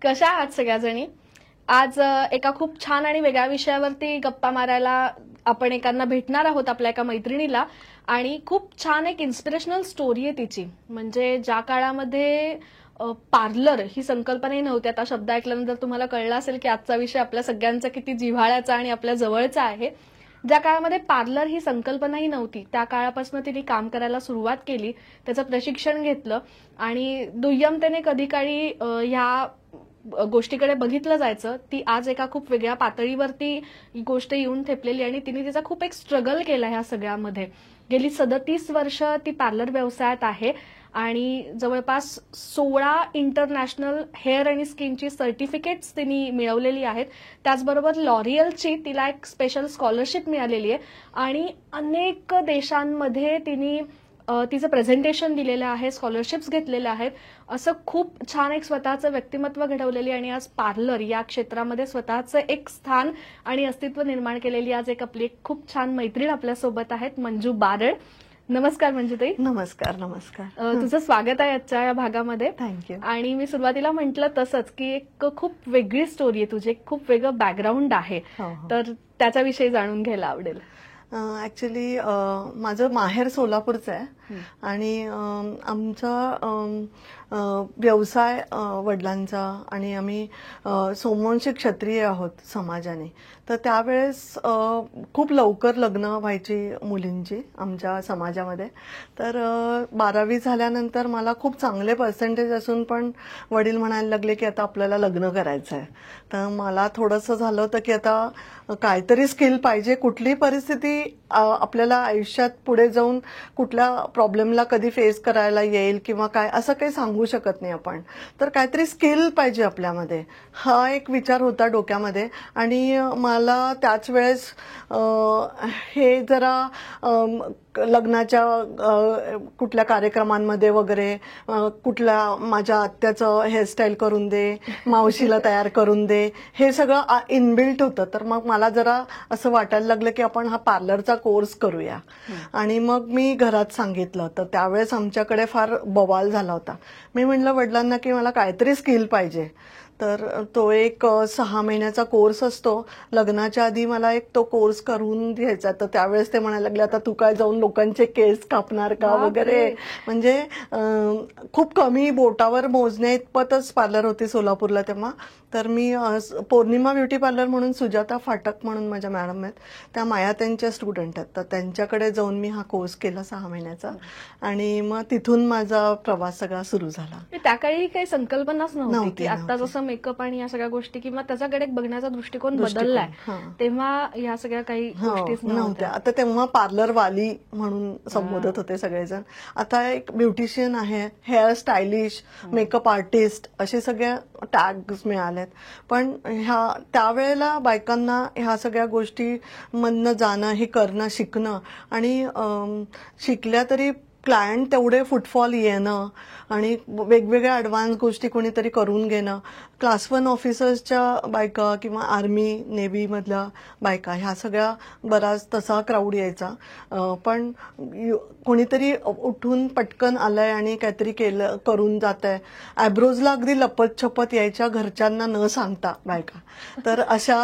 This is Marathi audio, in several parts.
कशा आहात सगळ्याजणी? आज एका खूप छान आणि वेगळ्या विषयावरती गप्पा मारायला आपण एकांना भेटणार आहोत, आपल्या एका मैत्रिणीला. आणि खूप छान एक इन्स्पिरेशनल स्टोरी आहे तिची. म्हणजे ज्या काळामध्ये पार्लर ही संकल्पनाही नव्हती. आता शब्द ऐकल्यानंतर तुम्हाला कळलं असेल की आजचा विषय आपल्या सगळ्यांचा किती जिव्हाळ्याचा आणि आपल्या जवळचा आहे. ज्या काळामध्ये पार्लर ही संकल्पनाही नव्हती, त्या काळापासून तिने काम करायला सुरुवात केली, त्याचं प्रशिक्षण घेतलं आणि दुय्यमतेने कधी काळी ह्या गोष्टीकडे बघितलं जायचं. ती आज एका खूप वेगळ्या पातळीवरती ही गोष्ट येऊन ठेपलेली आणि तिने तिचा खूप एक स्ट्रगल केला ह्या सगळ्यामध्ये. गेली 37 वर्ष ती पार्लर व्यवसायात आहे आणि जवळपास 16 इंटरनॅशनल हेअर आणि स्किनची सर्टिफिकेट्स तिने मिळवलेली आहेत. त्याचबरोबर लॉरियलची तिला एक स्पेशल स्कॉलरशिप मिळालेली आहे आणि अनेक देशांमध्ये तिने तिचं प्रेझेंटेशन दिलेलं आहे, स्कॉलरशिप्स घेतलेल्या आहेत. असं खूप छान एक स्वतःचं व्यक्तिमत्व घडवलेली आणि आज पार्लर या क्षेत्रामध्ये स्वतःचं एक स्थान आणि अस्तित्व निर्माण केलेली आज एक आपली खूप छान मैत्रीण आपल्यासोबत आहेत, मंजू बारड. नमस्कार मंजूताई. नमस्कार. नमस्कार. तुझं स्वागत आहे आजच्या या भागामध्ये. थँक्यू. आणि मी सुरुवातीला म्हटलं तसंच की एक खूप वेगळी स्टोरी आहे तुझी, खूप वेगळं बॅकग्राऊंड आहे, तर त्याच्याविषयी जाणून घ्यायला आवडेल. ऍक्च्युली माझं माहेर सोलापूरचं आहे आणि आमचा व्यवसाय वडिलांचा आणि आम्ही सोमवंशी क्षत्रिय आहोत समाजाने. तर त्यावेळेस खूप लवकर लग्न व्हायची मुलींची आमच्या समाजामध्ये. तर 12वी झाल्यानंतर मला खूप चांगले पर्सेंटेज असून पण वडील म्हणायला लागले की आता आपल्याला लग्न करायचं आहे. तर मला थोडंसं झालं होतं की आता काहीतरी स्किल पाहिजे. कुठलीही परिस्थिती आपल्याला आयुष्यात पुढे जाऊन कुठल्या प्रॉब्लेमला कधी फेस करायला येईल किंवा काय असं काही सांगू शकत नाही आपण. तर काहीतरी स्किल पाहिजे आपल्यामध्ये, हा एक विचार होता डोक्यामध्ये. आणि मला त्याच वेळेस हे जरा लग्नाच्या कुठल्या कार्यक्रमांमध्ये वगैरे कुठल्या माझ्या आत्याचं हेअरस्टाईल करून दे, मावशीला तयार करून दे, हे सगळं इनबिल्ट होतं. तर मग मला जरा असं वाटायला लागलं की आपण हा पार्लरचा कोर्स करूया. आणि मग मी घरात सांगितलं. तर त्यावेळेस आमच्याकडे फार बवाल झाला होता. मी म्हटलं वडिलांना की मला काहीतरी स्किल पाहिजे. तर तो एक 6 महिन्याचा कोर्स असतो. लग्नाच्या आधी मला एक तो कोर्स करून घ्यायचा. तर त्यावेळेस ते म्हणायला लागले आता तू काय जाऊन लोकांचे केस कापणार का वगैरे. म्हणजे खूप कमी बोटावर मोजण्या इतपतच पार्लर होती सोलापूरला तेव्हा. तर मी पौर्णिमा ब्युटी पार्लर म्हणून सुजाता फाटक म्हणून माझ्या मॅडम आहेत, त्या माया त्यांच्या स्टुडंट आहेत. तर त्यांच्याकडे जाऊन मी हा कोर्स केला 6 महिन्याचा आणि मग तिथून माझा प्रवास सगळा सुरू झाला. त्या काळी काही संकल्पनाच नव्हती की आता जसं मेकअप आणि या सगळ्या गोष्टी किंवा त्याच्याकडे बघण्याचा दृष्टिकोन बदललाय, तेव्हा या सगळ्या काही गोष्टी नव्हत्या. आता तेव्हा पार्लर वाली म्हणून संबोधत होते सगळेजण. आता एक ब्युटिशियन आहे, हेअर स्टायलिश, मेकअप आर्टिस्ट, असे सगळे टॅग्स मिळालेत. पण त्यावेळेला बायकांना ह्या सगळ्या गोष्टी मधनं जाणं, हे करणं, शिकणं आणि शिकल्या तरी क्लायंट तेवढे फुटफॉल येणं आणि वेगवेगळ्या ॲडव्हान्स गोष्टी कोणीतरी करून घेणं. क्लास 1 ऑफिसर्सच्या बायका किंवा आर्मी नेव्हीमधल्या बायका ह्या सगळ्या बराच तसा क्राऊड यायचा. पण कोणीतरी उठून पटकन आलंय आणि काहीतरी केलं करून जात आहे. ॲब्रोजला अगदी लपत छपत यायच्या घरच्यांना न सांगता बायका. तर अशा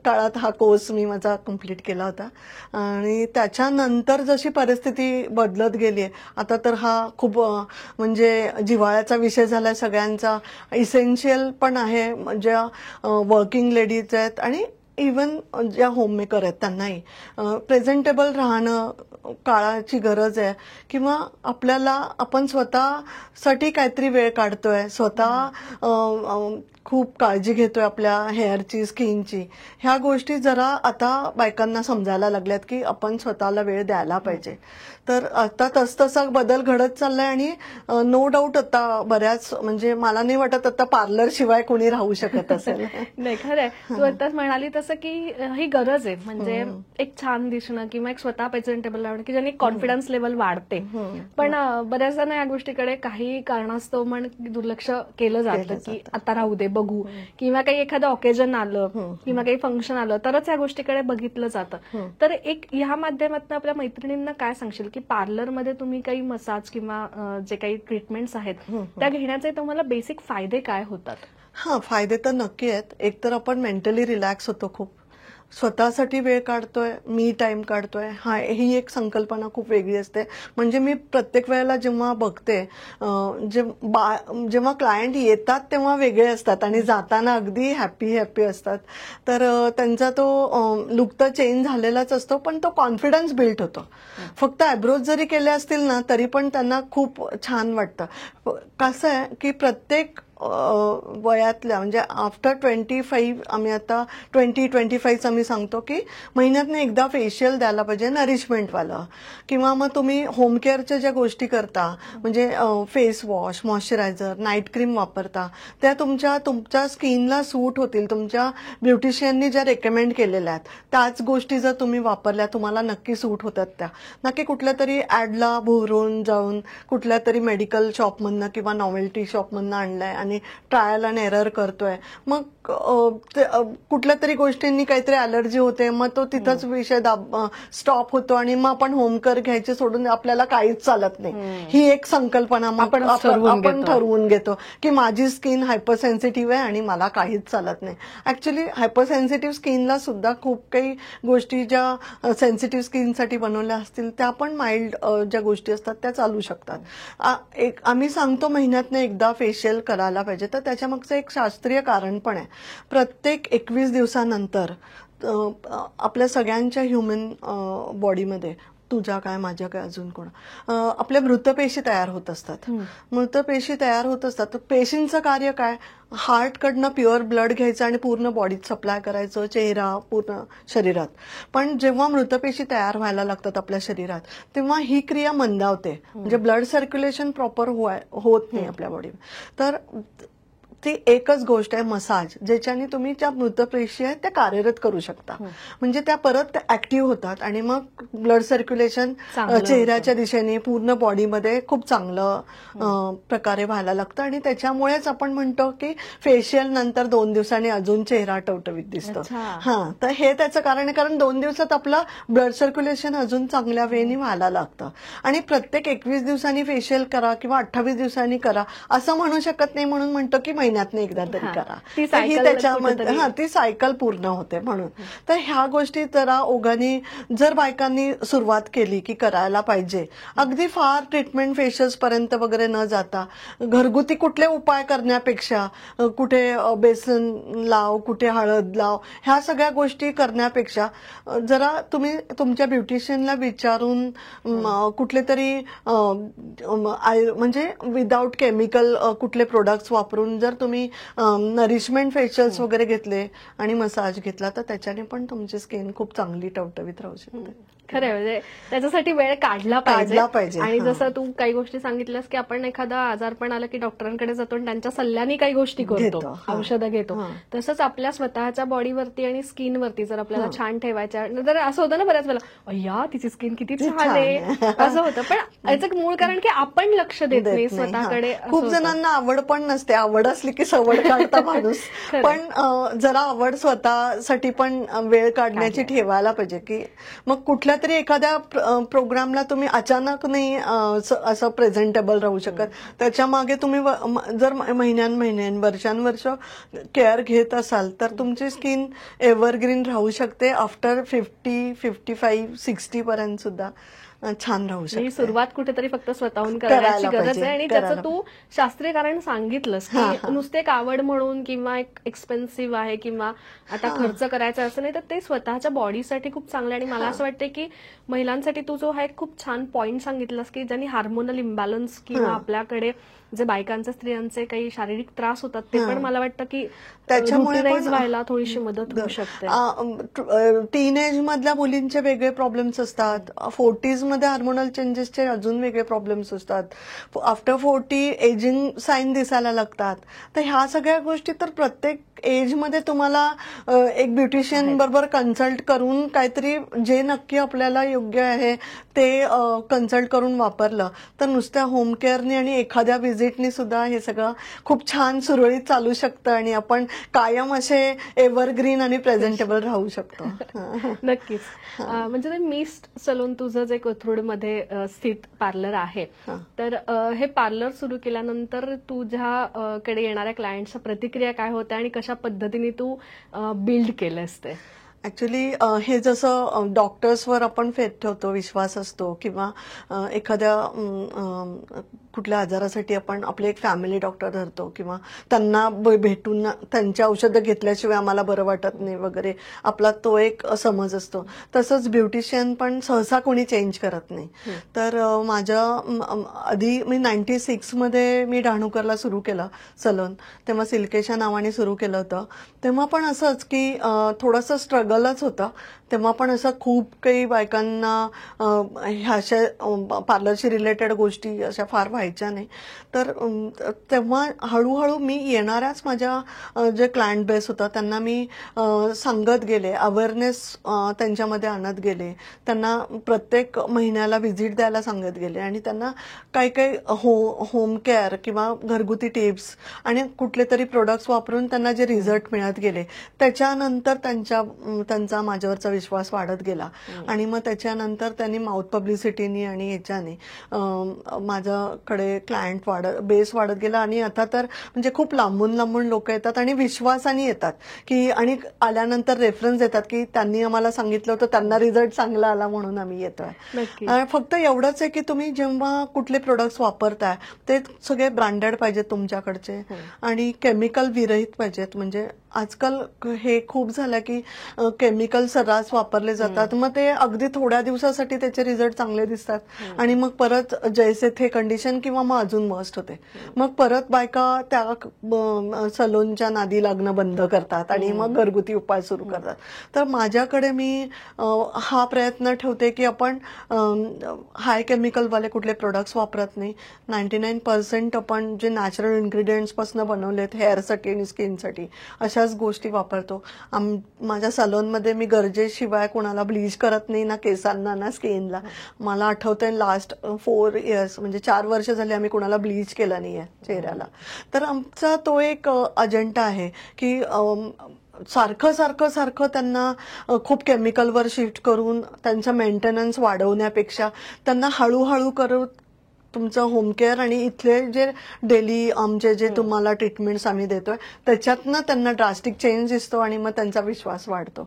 काळात हा कोर्स मी माझा कम्प्लीट केला होता. आणि त्याच्यानंतर जशी परिस्थिती बदलत गेली, आता तर हा खूप म्हणजे जिव्हाळ्याचा विषय झालाय सगळ्यांचा. इसेन्शियल पण आहे, ज्या वर्किंग लेडीज आहेत आणि इवन ज्या होममेकर आहेत त्यांनाही प्रेझेंटेबल राहणं काळाची गरज आहे. किंवा आपल्याला आपण स्वतःसाठी काहीतरी वेळ काढतोय, स्वतः खूप काळजी घेतोय आपल्या हेअरची, स्किनची. ह्या गोष्टी जरा आता बायकांना समजायला लागल्यात की आपण स्वतःला वेळ द्यायला पाहिजे. तर आता तसतसा बदल घडत चाललाय आणि नो डाऊट आता बऱ्याच, म्हणजे मला नाही वाटत आता पार्लर शिवाय कोणी राहू शकत असेल. नाही, खरंय. तू आताच म्हणाली तसं की ही गरज आहे. म्हणजे एक छान दिसणं किंवा एक स्वतः प्रेझेंटेबल राहणं की ज्याने कॉन्फिडन्स लेवल वाढते. पण बऱ्याचदा या गोष्टीकडे काही कारणास्तव दुर्लक्ष केलं जातं की आता राहू दे, बघू किंवा काही एखादं ऑकेजन आलं किंवा काही फंक्शन आलं तरच या गोष्टीकडे बघितलं जातं. तर एक ह्या माध्यमातून आपल्या मैत्रिणींना काय सांगशील की पार्लरमध्ये तुम्ही काही मसाज किंवा जे काही ट्रीटमेंट्स आहेत त्या घेण्याचे तुम्हाला बेसिक फायदे काय होतात? हा, फायदे तर नक्की आहेत. एक तर आपण मेंटली रिलॅक्स होतो, खूप स्वतःसाठी वेळ काढतोय, मी टाइम काढतोय. हा, ही एक संकल्पना खूप वेगळी असते. म्हणजे मी प्रत्येक वेळेला जेव्हा बघते, जेव्हा क्लायंट येतात तेव्हा वेगळे असतात आणि जाताना अगदी हॅपी असतात. तर त्यांचा तो लुक तर चेंज झालेलाच असतो, पण तो कॉन्फिडन्स बिल्ड होतो. फक्त आयब्रोज जरी केले असतील ना तरी पण त्यांना खूप छान वाटतं. कसं आहे की प्रत्येक वयातल्या म्हणजे आफ्टर 25 आम्ही आता 20-25 आम्ही सांगतो की महिन्यातनं एकदा फेशियल द्यायला पाहिजे, नरिशमेंटवालं. किंवा मग तुम्ही होम केअरच्या ज्या गोष्टी करता म्हणजे face wash, moisturiser, night cream वापरता त्या तुमच्या स्किनला सूट होतील, तुमच्या ब्युटिशियननी ज्या रेकमेंड केलेल्या आहेत त्याच गोष्टी जर तुम्ही वापरल्या तुम्हाला नक्की सूट होतात त्या. नक्की कुठल्या तरी ऍडला भुरून जाऊन कुठल्या तरी मेडिकल शॉपमधनं किंवा नॉवेल्टी शॉपमधनं आणलाय आणि ट्रायल अँड एरर करतोय, मग कुठल्या तरी गोष्टींनी काहीतरी अलर्जी होते, मग तो तिथंच विषय स्टॉप होतो आणि मग आपण होम केअर घ्यायचे सोडून आपल्याला काहीच चालत नाही. ही एक संकल्पना मग आपण ठरवून घेतो की माझी स्किन हायपर सेन्सिटिव्ह आहे आणि मला काहीच चालत नाही. ऍक्च्युली हायपर सेन्सिटिव्ह स्किनला सुद्धा खूप काही गोष्टी ज्या सेन्सिटिव्ह स्किनसाठी बनवल्या असतील त्या पण माइल्ड ज्या गोष्टी असतात त्या चालू शकतात. आम्ही सांगतो महिन्यातनं एकदा फेशियल करायला पाहिजे, तर त्याच्या मागचं एक शास्त्रीय कारण पण आहे. प्रत्येक 21 दिवसानंतर आपल्या सगळ्यांच्या ह्युमन बॉडीमध्ये, तुझ्या काय माझ्या काय अजून कोण, आपल्या मृतपेशी तयार होत असतात. मृतपेशी तयार होत असतात तर पेशींचं कार्य काय, हार्टकडनं प्युअर ब्लड घ्यायचं आणि पूर्ण बॉडीत सप्लाय करायचं, चेहरा पूर्ण शरीरात. पण जेव्हा मृतपेशी तयार व्हायला लागतात आपल्या शरीरात तेव्हा ही क्रिया मंदावते, म्हणजे ब्लड सर्क्युलेशन प्रॉपर होत नाही आपल्या बॉडीत. तर ती एकच गोष्ट आहे मसाज, ज्याच्याने तुम्ही ज्या मृतपेशी आहेत त्या कार्यरत करू शकता. म्हणजे त्या परत ऍक्टिव्ह होतात आणि मग ब्लड सर्क्युलेशन चेहऱ्याच्या दिशेने पूर्ण बॉडीमध्ये खूप चांगलं प्रकारे व्हायला लागतं आणि त्याच्यामुळेच आपण म्हणतो की फेशियल नंतर 2 दिवसांनी अजून चेहरा टवटवीत दिसतो. हा, तर हे त्याचं कारण आहे, कारण 2 दिवसात आपलं ब्लड सर्क्युलेशन अजून चांगल्या वेळेने व्हायला लागतं. आणि प्रत्येक 21 दिवसांनी फेशियल करा किंवा 28 दिवसांनी करा असं म्हणू शकत नाही, म्हणून म्हणतो की महिन्यातनं एकदा तरी करा. ही त्याच्यामध्ये ती सायकल पूर्ण होते म्हणून. तर ह्या गोष्टी जरा ओघाने जर बायकांनी सुरुवात केली की करायला पाहिजे, अगदी फार ट्रीटमेंट फेशियल्स पर्यंत वगैरे न जाता घरगुती कुठले उपाय करण्यापेक्षा, कुठे बेसन लाव, कुठे हळद लाव, ह्या सगळ्या गोष्टी करण्यापेक्षा जरा तुम्ही तुमच्या ब्युटिशियनला विचारून कुठले तरी म्हणजे विदाउट केमिकल कुठले प्रोडक्ट्स वापरून जर तुम्ही नरिशमेंट फेशियल्स वगैरे घेतले आणि मसाज घेतला तर त्याच्याने पण तुमची स्किन खूप चांगली टवटवीत राहू शकते. खरं म्हणजे त्याच्यासाठी वेळ काढला पाहिजे. आणि जसं तू काही गोष्टी सांगितल्यास की आपण एखादा आजारपण आलं की डॉक्टरांकडे जातो आणि त्यांच्या सल्ल्याने काही गोष्टी करतो, औषधं घेतो. तसंच आपल्या स्वतःच्या बॉडीवरती आणि स्किनवरती जर आपल्याला छान ठेवायच्या, तर असं होतं ना बऱ्याच वेळेला, अय्या तिची स्किन किती छान आहे असं होतं. पण याचं मूळ कारण की आपण लक्ष देत नाही स्वतःकडे. खूप जणांना आवड पण नसते, आवड असली की सवड काढता माणूस. पण जरा आवड स्वतःसाठी पण वेळ काढण्याची ठेवायला पाहिजे. की मग कुठल्या तरी एखाद्या प्रोग्रामला तुम्ही अचानक नाही असं प्रेझेंटेबल राहू शकत. त्याच्या मागे तुम्ही जर महिन्यान वर्षानुवर्ष केअर घेत असाल तर तुमची स्किन एव्हरग्रीन राहू शकते. आफ्टर 50, 55, 60 पर्यंत सुद्धा छान राहू शकते. सुरुवात कुठेतरी फक्त स्वतःहून करायची गरज आहे. आणि त्याचं तू शास्त्रीय कारण सांगितलंस की नुसते एक आवड म्हणून किंवा एक एक्सपेन्सिव्ह आहे किंवा आता खर्च करायचा असं नाही, तर ते स्वतःच्या बॉडीसाठी खूप चांगलं. आणि मला असं वाटतं की महिलांसाठी तू जो हा एक खूप छान पॉईंट सांगितलास की ज्यांनी हार्मोनल इम्बॅलन्स किंवा आपल्याकडे जे बायकांचे स्त्रियांचे काही शारीरिक त्रास होतात ते पण मला वाटतं की त्याच्यामुळे व्हायला थोडीशी मदत होऊ शकते. टीनेज मधल्या मुलींचे वेगळे प्रॉब्लेम्स असतात, 40s मध्ये हार्मोनल चेंजेसचे अजून वेगळे प्रॉब्लेम्स असतात, आफ्टर 40 एजिंग साईन दिसायला लागतात. तर ह्या सगळ्या गोष्टी तर प्रत्येक एज मध्ये तुम्हाला एक ब्युटिशियन बरोबर कन्सल्ट करून काहीतरी जे नक्की आपल्याला योग्य आहे ते कन्सल्ट करून वापरलं तर नुसत्या होम केअरनी आणि एखाद्या व्हिजिटनी सुद्धा हे सगळं खूप छान सुरळीत चालू शकतं आणि आपण कायम असे एव्हरग्रीन आणि प्रेझेंटेबल राहू शकतो. नक्कीच. म्हणजे ते मिस्ट सलून तुझं जे कोथरूडमध्ये स्थित पार्लर आहे, तर हे पार्लर सुरू केल्यानंतर तुझ्या कडे येणाऱ्या क्लायंटच्या प्रतिक्रिया काय होत्या आणि कशा पद्धतीने तू बिल्ड केलंस ते? ऍक्च्युली हे जसं डॉक्टर्सवर आपण फेथ ठेवतो, विश्वास असतो किंवा एखाद्या कुठल्या आजारासाठी आपण आपले एक फॅमिली डॉक्टर धरतो किंवा त्यांना भेटून त्यांची औषधं घेतल्याशिवाय आम्हाला बरं वाटत नाही वगैरे, आपला तो एक समज असतो. तसंच ब्युटिशियन पण सहसा कोणी चेंज करत नाही. तर माझ्या आधी मी 96 मध्ये मी डहाणूकरला सुरू केलं सलून, तेव्हा सिल्केशा नावाने सुरू केलं होतं. तेव्हा पण असंच की थोडंसं स्ट्रगलच होतं. तेव्हा पण असं खूप काही बायकांना ह्या अशा पार्लरशी रिलेटेड गोष्टी अशा फार व्हायच्या नाही. तर तेव्हा हळूहळू मी येणाऱ्याच माझ्या जे क्लायंट बेस होता त्यांना मी सांगत गेले, अवेअरनेस त्यांच्यामध्ये आणत गेले, त्यांना प्रत्येक महिन्याला व्हिजिट द्यायला सांगत गेले आणि त्यांना काही काही होम केअर किंवा घरगुती टिप्स आणि कुठले तरी प्रोडक्ट्स वापरून त्यांना जे रिझल्ट मिळत गेले त्याच्यानंतर त्यांचा माझ्यावरचा विश्वास वाढत गेला. आणि मग त्याच्यानंतर त्यांनी माउथ पब्लिसिटीनी आणि ह्याच्याने माझ्याकडे क्लायंट बेस वाढत गेला आणि आता तर म्हणजे खूप लांबून लांबून लोक येतात आणि विश्वासाने येतात की, आणि आल्यानंतर रेफरन्स देतात की त्यांनी आम्हाला सांगितलं होतं, त्यांना रिझल्ट चांगला आला म्हणून आम्ही येतोय. फक्त एवढंच आहे की तुम्ही जेव्हा कुठले प्रोडक्ट्स वापरताय ते सगळे ब्रँडेड पाहिजेत तुमच्याकडचे आणि केमिकल विरहित पाहिजेत. म्हणजे आजकाल हे खूप झालं की केमिकल सर्रास वापरले जातात, मग ते अगदी थोड्या दिवसासाठी त्याचे रिझल्ट चांगले दिसतात आणि मग परत जैसे थे कंडिशन किंवा मग अजून वर्स्ट होते. मग परत बायका त्या सलूनच्या नादी लागणं बंद करतात आणि मग घरगुती उपाय सुरू करतात. तर माझ्याकडे मी हा प्रयत्न ठेवते की आपण हाय केमिकलवाले कुठले प्रोडक्ट्स वापरत नाही. 99% आपण जे नॅचरल इन्ग्रेडियंट्स पासून बनवलेत हेअरसाठी आणि स्किनसाठी अशाच गोष्टी वापरतो. माझ्या सलूनमध्ये मी गरजेशिवाय कोणाला ब्लीच करत नाही, ना केसांना ना स्किनला. मला आठवतंय लास्ट 4 इयर्स म्हणजे 4 वर्ष झाली आम्ही कोणाला ब्लीच केला नाहीये चेहऱ्याला. तर आमचा तो एक अजेंडा आहे की सारखं सारखं सारखं त्यांना खूप केमिकलवर शिफ्ट करून त्यांचा मेंटेनन्स वाढवण्यापेक्षा त्यांना हळूहळू करून तुमचं होम केअर आणि इथले जे डेली आमचे जे तुम्हाला ट्रीटमेंट्स आम्ही देतोय त्याच्यातनं त्यांना ड्रास्टिक चेंज दिसतो आणि मग त्यांचा विश्वास वाढतो.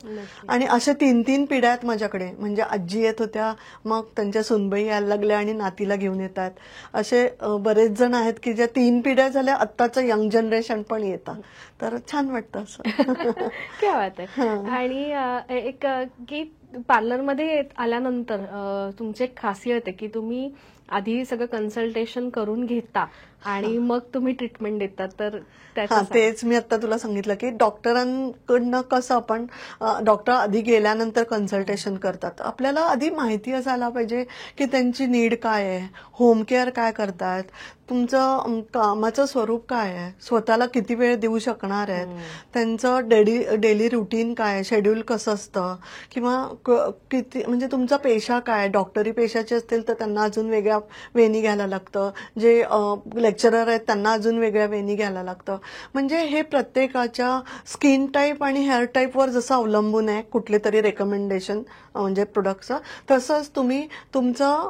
आणि असे 3 पिढ्या आहेत माझ्याकडे. म्हणजे आजी येत होत्या, मग त्यांच्या सुनबाई यायला लागल्या आणि नातीला घेऊन येतात. असे बरेच जण आहेत की ज्या 3 पिढ्या झाल्या, आत्ताचं यंग जनरेशन पण येतात. तर छान वाटतं असं. क्या बात आहे. आणि एक की पार्लरमध्ये आल्यानंतर तुमची एक खासियत आहे की तुम्ही आधी सगळं कन्सल्टेशन करून घेता आणि मग तुम्ही ट्रीटमेंट देता. तर तेच मी आता तुला सांगितलं की डॉक्टरांकडनं कसं आपण डॉक्टर आधी गेल्यानंतर कन्सल्टेशन करतात. आपल्याला आधी माहिती असायला पाहिजे की त्यांची नीड काय आहे, होम केअर काय करतात, तुमचं कामाचं स्वरूप काय आहे, स्वतःला किती वेळ देऊ शकणार आहेत, त्यांचं डेली रुटीन काय, शेड्यूल कसं असतं किंवा किती म्हणजे तुमचा पेशा काय. डॉक्टरी पेशाचे असतील तर त्यांना अजून वेगळ्या वेनी घ्यायला लागतं, जे लेक्चरर आहेत त्यांना अजून वेगळ्या वेनी घ्यायला लागतं. म्हणजे हे प्रत्येकाच्या स्किन टाईप आणि हेअर टाईपवर जसं अवलंबून आहे कुठले तरी रेकमेंडेशन म्हणजे प्रोडक्टचं, तसंच तुम्ही तुमचं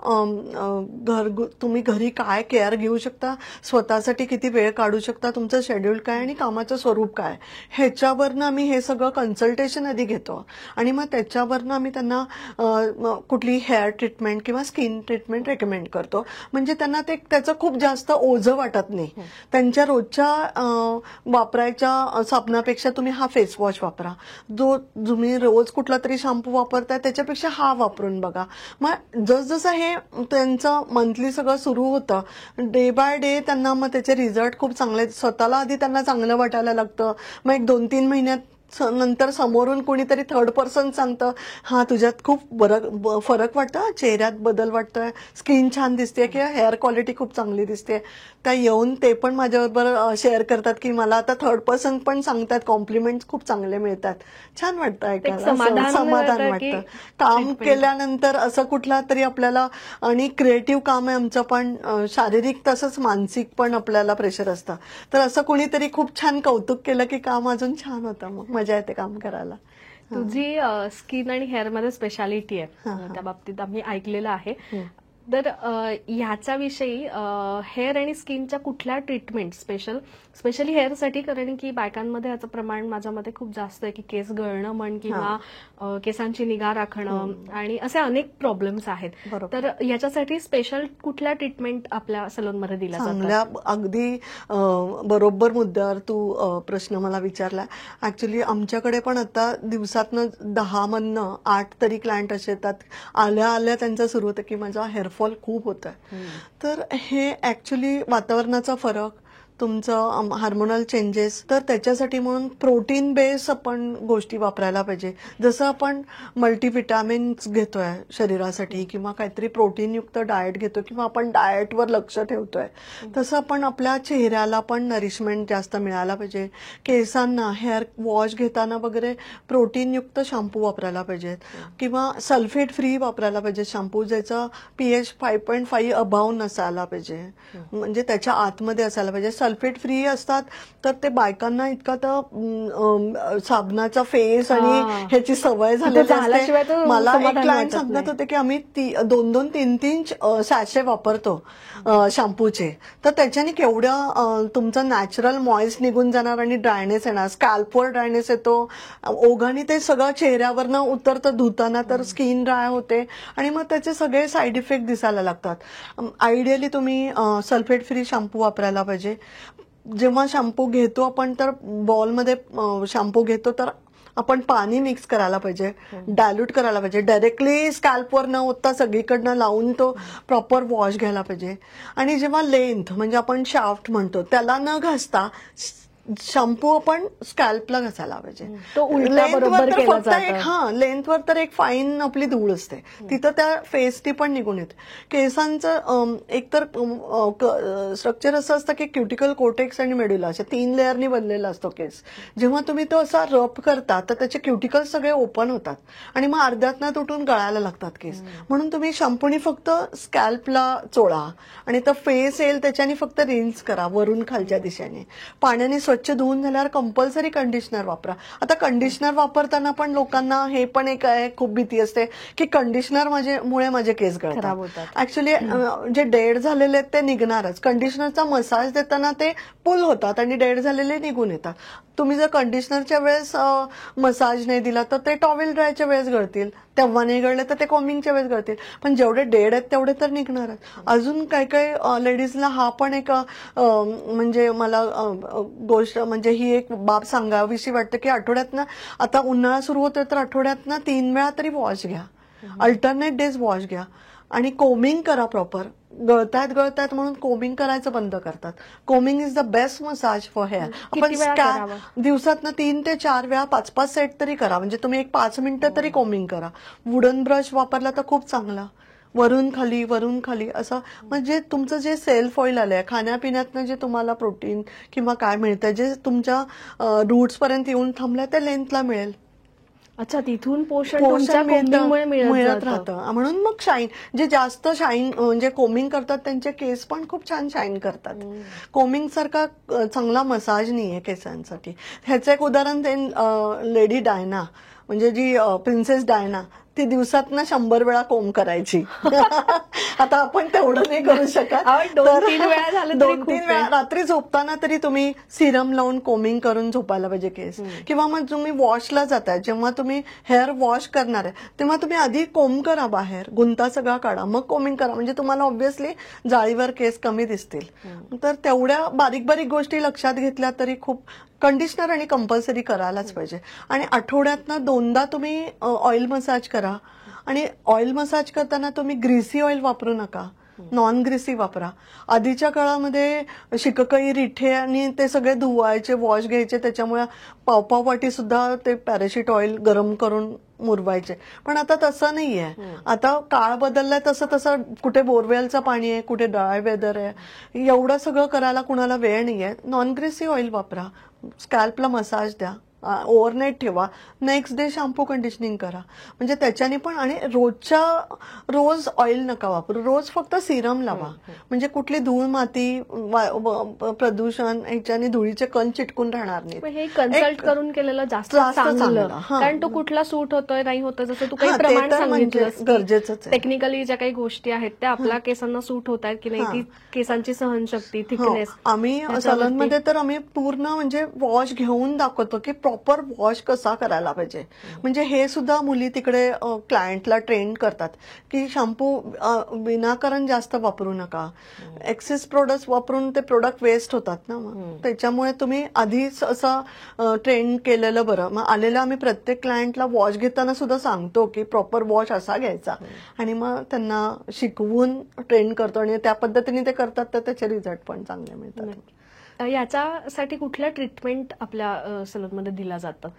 तुम्ही घरी काय केअर घेऊ शकता, स्वतःसाठी किती वेळ काढू शकता, तुमचं शेड्यूल काय आणि कामाचं स्वरूप काय, ह्याच्यावरनं आम्ही हे सगळं कन्सल्टेशन आधी घेतो आणि मग त्याच्यावरनं आम्ही त्यांना कुठली हेअर ट्रीटमेंट किंवा स्किन ट्रीटमेंट रेकमेंड करतो. म्हणजे त्यांना त्याचं खूप जास्त ओझं वाटत नाही. त्यांच्या रोजच्या वापरायच्या साबणापेक्षा तुम्ही हा फेस वॉश वापरा, जो तुम्ही रोज कुठला तरी शॅम्पू वापरताय त्याच्यापेक्षा हा वापरून बघा. मग जसजसं हे त्यांचं मंथली सगळं सुरू होतं, डे बाय डे त्यांना मग त्याचे रिझल्ट खूप चांगले, स्वतःला आधी त्यांना चांगलं वाटायला लागतं. मग एक 2-3 महिन्यात नंतर समोरून कोणीतरी थर्ड पर्सन सांगतं, हा तुझ्यात खूप फरक वाटतं, चेहऱ्यात बदल वाटतोय, स्किन छान दिसते किंवा हेअर क्वालिटी खूप चांगली दिसते. त्या येऊन ते पण माझ्याबरोबर शेअर करतात की मला आता थर्ड पर्सन पण सांगतात, कॉम्प्लिमेंट खूप चांगले मिळतात. छान वाटतं ऐकायला, समाधान वाटतं. काम केल्यानंतर असं कुठला तरी आपल्याला, आणि क्रिएटिव्ह काम आहे आमचं पण, शारीरिक तसंच मानसिक पण आपल्याला प्रेशर असतं. तर असं कुणीतरी खूप छान कौतुक केलं की काम अजून छान होतं, मग मजा येते काम करायला. तुझी स्किन आणि हेअर मध्ये स्पेशालिटी आहे, त्या बाबतीत आम्ही ऐकलेलं आहे. तर ह्याच्याविषयी हेअर आणि स्किनच्या कुठल्या ट्रीटमेंट स्पेशली हेअरसाठी, कारण की बायकांमध्ये ह्याचं प्रमाण माझ्या मते खूप जास्त आहे, की केस गळणं म्हण किंवा केसांची निगा राखणं आणि असे अनेक प्रॉब्लेम्स आहेत. तर याच्यासाठी स्पेशल कुठल्या ट्रीटमेंट आपल्या सलूनमध्ये दिल्या जातात? चांगल्या, अगदी बरोबर मुद्द्यावर तू प्रश्न मला विचारला. ऍक्च्युली आमच्याकडे पण आता दिवसातनं 10 मधनं 8 तरी क्लायंट असे येतात, आल्या आल्या त्यांचं सुरू होतं की माझा हेअरफॉल खूप होत आहे. तर हे ऍक्च्युली वातावरणाचा फरक, तुमचं हार्मोनल चेंजेस, तर त्याच्यासाठी म्हणून प्रोटीन बेस आपण गोष्टी वापरायला पाहिजे. जसं आपण मल्टीव्हिटॅमिन्स घेतोय शरीरासाठी किंवा काहीतरी प्रोटीनयुक्त डाएट घेतो किंवा आपण डाएटवर लक्ष ठेवतोय, तसं आपण आपल्या चेहऱ्याला पण नरिशमेंट जास्त मिळायला पाहिजे. केसांना हेअर वॉश घेताना वगैरे प्रोटीनयुक्त शॅम्पू वापरायला पाहिजेत किंवा सल्फेट फ्री वापरायला पाहिजे शॅम्पू, ज्याचा pH 5.5 अबाव नसायला पाहिजे, म्हणजे त्याच्या आतमध्ये असायला पाहिजे. सल्फेट फ्री असतात तर ते बायकांना इतका तर साबणाचा फेस आणि ह्याची सवय झालेली असते. मला एक क्लायंट सांगत होते की आम्ही 2-2, 3-3 सॅशे वापरतो शॅम्पूचे, तर त्याच्याने केवढं तुमचं नॅचरल मॉइस्ट निघून जाणार आणि ड्रायनेस येणार, स्कॅल्पवर ड्रायनेस येतो, ओघाने ते सगळं चेहऱ्यावरनं उतरतं धुताना, तर स्किन ड्राय होते आणि मग त्याचे सगळे साईड इफेक्ट दिसायला लागतात. आयडियली तुम्ही सल्फेट फ्री शॅम्पू वापरायला पाहिजे. जेव्हा शॅम्पू घेतो आपण, तर बॉलमध्ये शॅम्पू घेतो तर आपण पाणी मिक्स करायला पाहिजे, डायल्यूट करायला पाहिजे. डायरेक्टली स्कॅल्पवर न होता सगळीकडनं लावून तो प्रॉपर वॉश घ्यायला पाहिजे. आणि जेव्हा लेंथ, म्हणजे आपण शाफ्ट म्हणतो, त्याला न घासता शॅम्पू आपण स्कॅल्पला घासायला पाहिजे. लेंथवर तर एक फाईन आपली धूळ असते, तिथं त्या फेसटी पण निघून येते. केसांचं एकतर स्ट्रक्चर असं असतं की क्युटिकल, कोटेक्स आणि मेड्युला अशा 3 लेअरनी बनलेला असतो केस. जेव्हा तुम्ही तो असा रब करता तर त्याचे क्युटिकल सगळे ओपन होतात आणि मग अर्ध्यातनं तुटून गळायला लागतात केस. म्हणून तुम्ही शॅम्पूनी फक्त स्कॅल्पला चोळा आणि तो फेस येईल त्याच्याने फक्त रिन्स करा वरून खालच्या दिशेने. पाण्याने स्वच्छ धुवून झाल्यावर कंपल्सरी कंडिशनर वापरा. आता कंडिशनर वापरताना पण लोकांना हे पण एक खूप भीती असते की कंडिशनर मुळे माझे केस गळतात. ऍक्च्युली जे डेड झालेले आहेत ते निघणारच. कंडिशनरचा मसाज देताना ते पुल होतात आणि डेड झालेले निघून येतात. तुम्ही जर कंडिशनरच्या वेळेस मसाज नाही दिला तर ते टॉवेल ड्रायच्या वेळेस गळतील, तेव्हा नाही गळले तर ते कॉम्बिंगच्या वेळेस गळतील, पण जेवढे डेड आहेत तेवढे तर निघणारच. अजून काही काही लेडीजला हा पण एक म्हणजे मला गोष्ट, म्हणजे ही एक बाब सांगावीशी वाटते की आठवड्यातनं, आता उन्हाळा सुरू होतोय तर आठवड्यातनं 3 वेळा तरी वॉश घ्या, अल्टरनेट डेज वॉश घ्या आणि कोमिंग करा प्रॉपर. गळतायत म्हणून कोमिंग करायचं बंद करतात. Combing is the best massage for hair. आपण दिवसातनं 3 ते 4 वेळा 5-5 सेट तरी करा, म्हणजे तुम्ही एक 5 मिनिटं तरी कोमिंग करा. वुडन ब्रश वापरला तर खूप चांगला, वरून खाली असं, म्हणजे तुमचं जे सेल्फ ऑइल आलंय खाण्यापिण्यातनं, जे तुम्हाला प्रोटीन किंवा काय मिळतंय, जे तुमच्या रूट्स पर्यंत येऊन थांबलंय ते लेंथला मिळेल. अच्छा, तिथून पोषण मिळत राहतं. म्हणून मग शाईन, जे जास्त शाईन म्हणजे कोमिंग करतात त्यांचे केस पण खूप छान शाईन करतात. कोमिंग सारखा चांगला मसाज नाहीये केसांसाठी. ह्याचं एक उदाहरण देईन, लेडी डायना, म्हणजे जी प्रिन्सेस डायना, ती दिवसातनं 100 वेळा कोंब करायची. आता आपण तेवढं नाही करू शकत, 2-3 वेळा रात्री झोपताना तरी तुम्ही सिरम लावून कोमिंग करून झोपायला पाहिजे केस. किंवा मग तुम्ही वॉशला जाताय, जेव्हा तुम्ही हेअर वॉश करणार आहे तेव्हा तुम्ही आधी कोंब करा बाहेर, गुंता सगळा काढा, मग कोमिंग करा, म्हणजे तुम्हाला ऑब्व्हियसली जाळीवर केस कमी दिसतील. तर तेवढ्या बारीक बारीक गोष्टी लक्षात घेतल्या तरी खूप. कंडिशनर आणि कंपल्सरी करायलाच पाहिजे. आणि आठवड्यातनं 2दा तुम्ही ऑइल मसाज करा. आणि ऑइल मसाज करताना तुम्ही ग्रीसी ऑइल वापरू नका, नॉन ग्रीसी वापरा. आधीच्या काळामध्ये शिककई, रिठे आणि ते सगळे धुवायचे, वॉश घ्यायचे, त्याच्यामुळे पावपाव वाटी सुद्धा ते पॅराशूट ऑइल गरम करून मुरवायचे. पण आता तसं नाहीये. आता काळ बदललाय, तसं तसं कुठे बोरवेलचं पाणी आहे, कुठे ड्राय वेदर आहे, एवढं सगळं करायला कुणाला वेळ नाहीये. नॉन ग्रीसी ऑइल वापरा, स्कॅल्पला मसाज द्या, ओव्हरनाईट ठेवा, नेक्स्ट डे शॅम्पू कंडिशनिंग करा. म्हणजे त्याच्याने पण, आणि रोज ऑइल नका वापरू, रोज फक्त सिरम लावा. म्हणजे कुठली धूळ, माती, प्रदूषण ह्याच्याने धुळीचे कण चिटकून राहणार नाही. हे कन्सल्ट करून केलेलं जास्त चांगलं, कारण तो कुठला सूट होतोय नाही होतं, जसं तू काही प्रमाण सांगितलंस, गरजेचंच आहे. टेक्निकली ज्या काही गोष्टी आहेत त्या आपल्या केसांना सूट होत आहेत की नाही, ती केसांची सहनशक्ती, थिकनेस. आम्ही सलूनमध्ये तर आम्ही पूर्ण म्हणजे वॉश घेऊन दाखवतो की प्रॉपर वॉश कसा करायला पाहिजे. म्हणजे हे सुद्धा मुली तिकडे क्लायंटला ट्रेन करतात की शॅम्पू विनाकारण जास्त वापरू नका. एक्सेस प्रोडक्ट वापरून ते प्रोडक्ट वेस्ट होतात ना, त्याच्यामुळे तुम्ही आधीच असं ट्रेन केलेलं बरं. मग आलेलं आम्ही प्रत्येक क्लायंटला वॉश घेताना सुद्धा सांगतो की प्रॉपर वॉश असा घ्यायचा, आणि मग त्यांना शिकवून ट्रेन करतो, आणि त्या पद्धतीने ते करतात तर त्याचे रिझल्ट पण चांगले मिळतात. याच्यासाठी कुठल्या ट्रीटमेंट आपल्या सलूनमध्ये दिल्या जातात?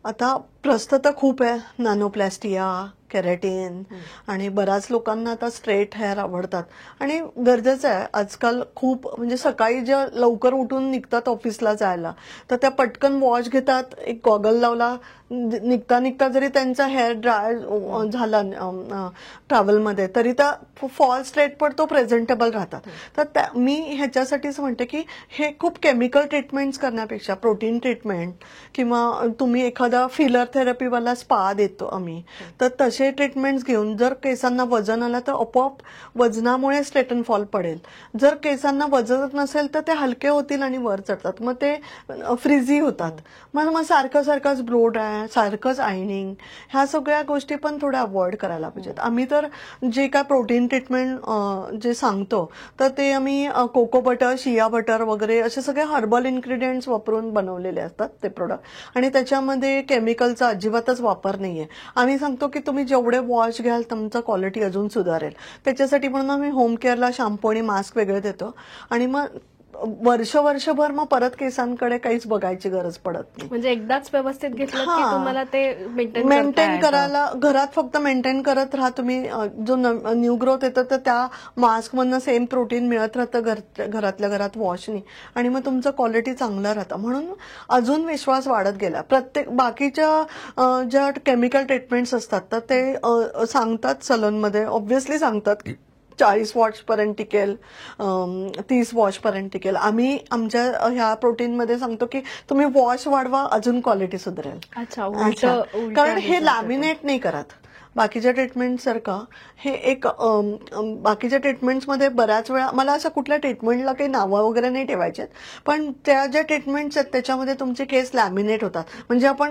आता प्रस्त तर खूप आहे, नॅनोप्लास्टिया, केराटिन, आणि बऱ्याच लोकांना आता स्ट्रेट हेअर आवडतात. आणि गरजेचं आहे आजकाल खूप, म्हणजे सकाळी ज्या लवकर उठून निघतात ऑफिसला जायला, तर त्या पटकन वॉश घेतात, एक गॉगल लावला, निघता निघता जरी त्यांचा हेअर ड्राय झाला ट्रॅव्हलमध्ये, तरी त्या फॉल स्ट्रेट पडतो, प्रेझेंटेबल राहतात. तर मी ह्याच्यासाठीच म्हणते की हे खूप केमिकल ट्रीटमेंट्स करण्यापेक्षा प्रोटीन ट्रीटमेंट, किंवा तुम्ही एखादा फिलर थेरपीवाला स्पा देतो आम्ही, तर तसे ट्रीटमेंट्स घेऊन जर केसांना वजन आलं तर आपोआप वजनामुळे स्ट्रेट अँड फॉल पडेल. जर केसांना वजन नसेल तर ते हलके होतील आणि वर चढतात, मग ते फ्रिझी होतात. मग सारखंच ब्लो ड्राय, सारखंच आयनिंग, ह्या सगळ्या गोष्टी पण थोड्या अवॉइड करायला पाहिजेत. आम्ही तर जे काय प्रोटीन ट्रीटमेंट जे सांगतो, तर ते आम्ही कोको बटर, शिया बटर वगैरे असे सगळे हर्बल इन्ग्रेडियंट्स वापरून बनवलेले असतात ते प्रोडक्ट, आणि त्याच्यामध्ये केमिकलचा अजिबातच वापर नाहीये. आम्ही सांगतो की तुम्ही जेवढे वॉश घ्याल तुमचं क्वालिटी अजून सुधारेल. त्याच्यासाठी म्हणून आम्ही होम केअरला शॅम्पू आणि मास्क वेगळे देतो, आणि मग वर्षभर मग परत केसांकडे काहीच बघायची गरज पडत नाही. म्हणजे एकदाच व्यवस्थित घेतलं की तुम्हाला ते मेंटेन करायला, घरात फक्त मेंटेन करत राहा तुम्ही. जो न्यू ग्रोथ येतं तर त्या मास्क मधनं सेम प्रोटीन मिळत राहतं घरातल्या घरात वॉशनी, आणि मग तुमचं क्वालिटी चांगलं राहतं. म्हणून अजून विश्वास वाढत गेला. प्रत्येक बाकीच्या ज्या केमिकल ट्रीटमेंट्स असतात तर ते सांगतात सलूनमध्ये, ऑब्व्हियसली सांगतात 40 वॉश पर्यंत टिकेल, 30 वॉश पर्यंत टिकेल. आम्ही आमच्या ह्या प्रोटीनमध्ये सांगतो की तुम्ही वॉश वाढवा, अजून क्वालिटी सुधारेल. कारण हे लॅमिनेट नाही करत बाकीच्या ट्रीटमेंट सारखं. हे एक बाकीच्या ट्रीटमेंट्समध्ये बऱ्याच वेळा, मला असं कुठल्या ट्रीटमेंटला काही नावं वगैरे नाही ठेवायचे, पण त्या ज्या ट्रीटमेंट्स आहेत त्याच्यामध्ये तुमचे केस लॅमिनेट होतात. म्हणजे आपण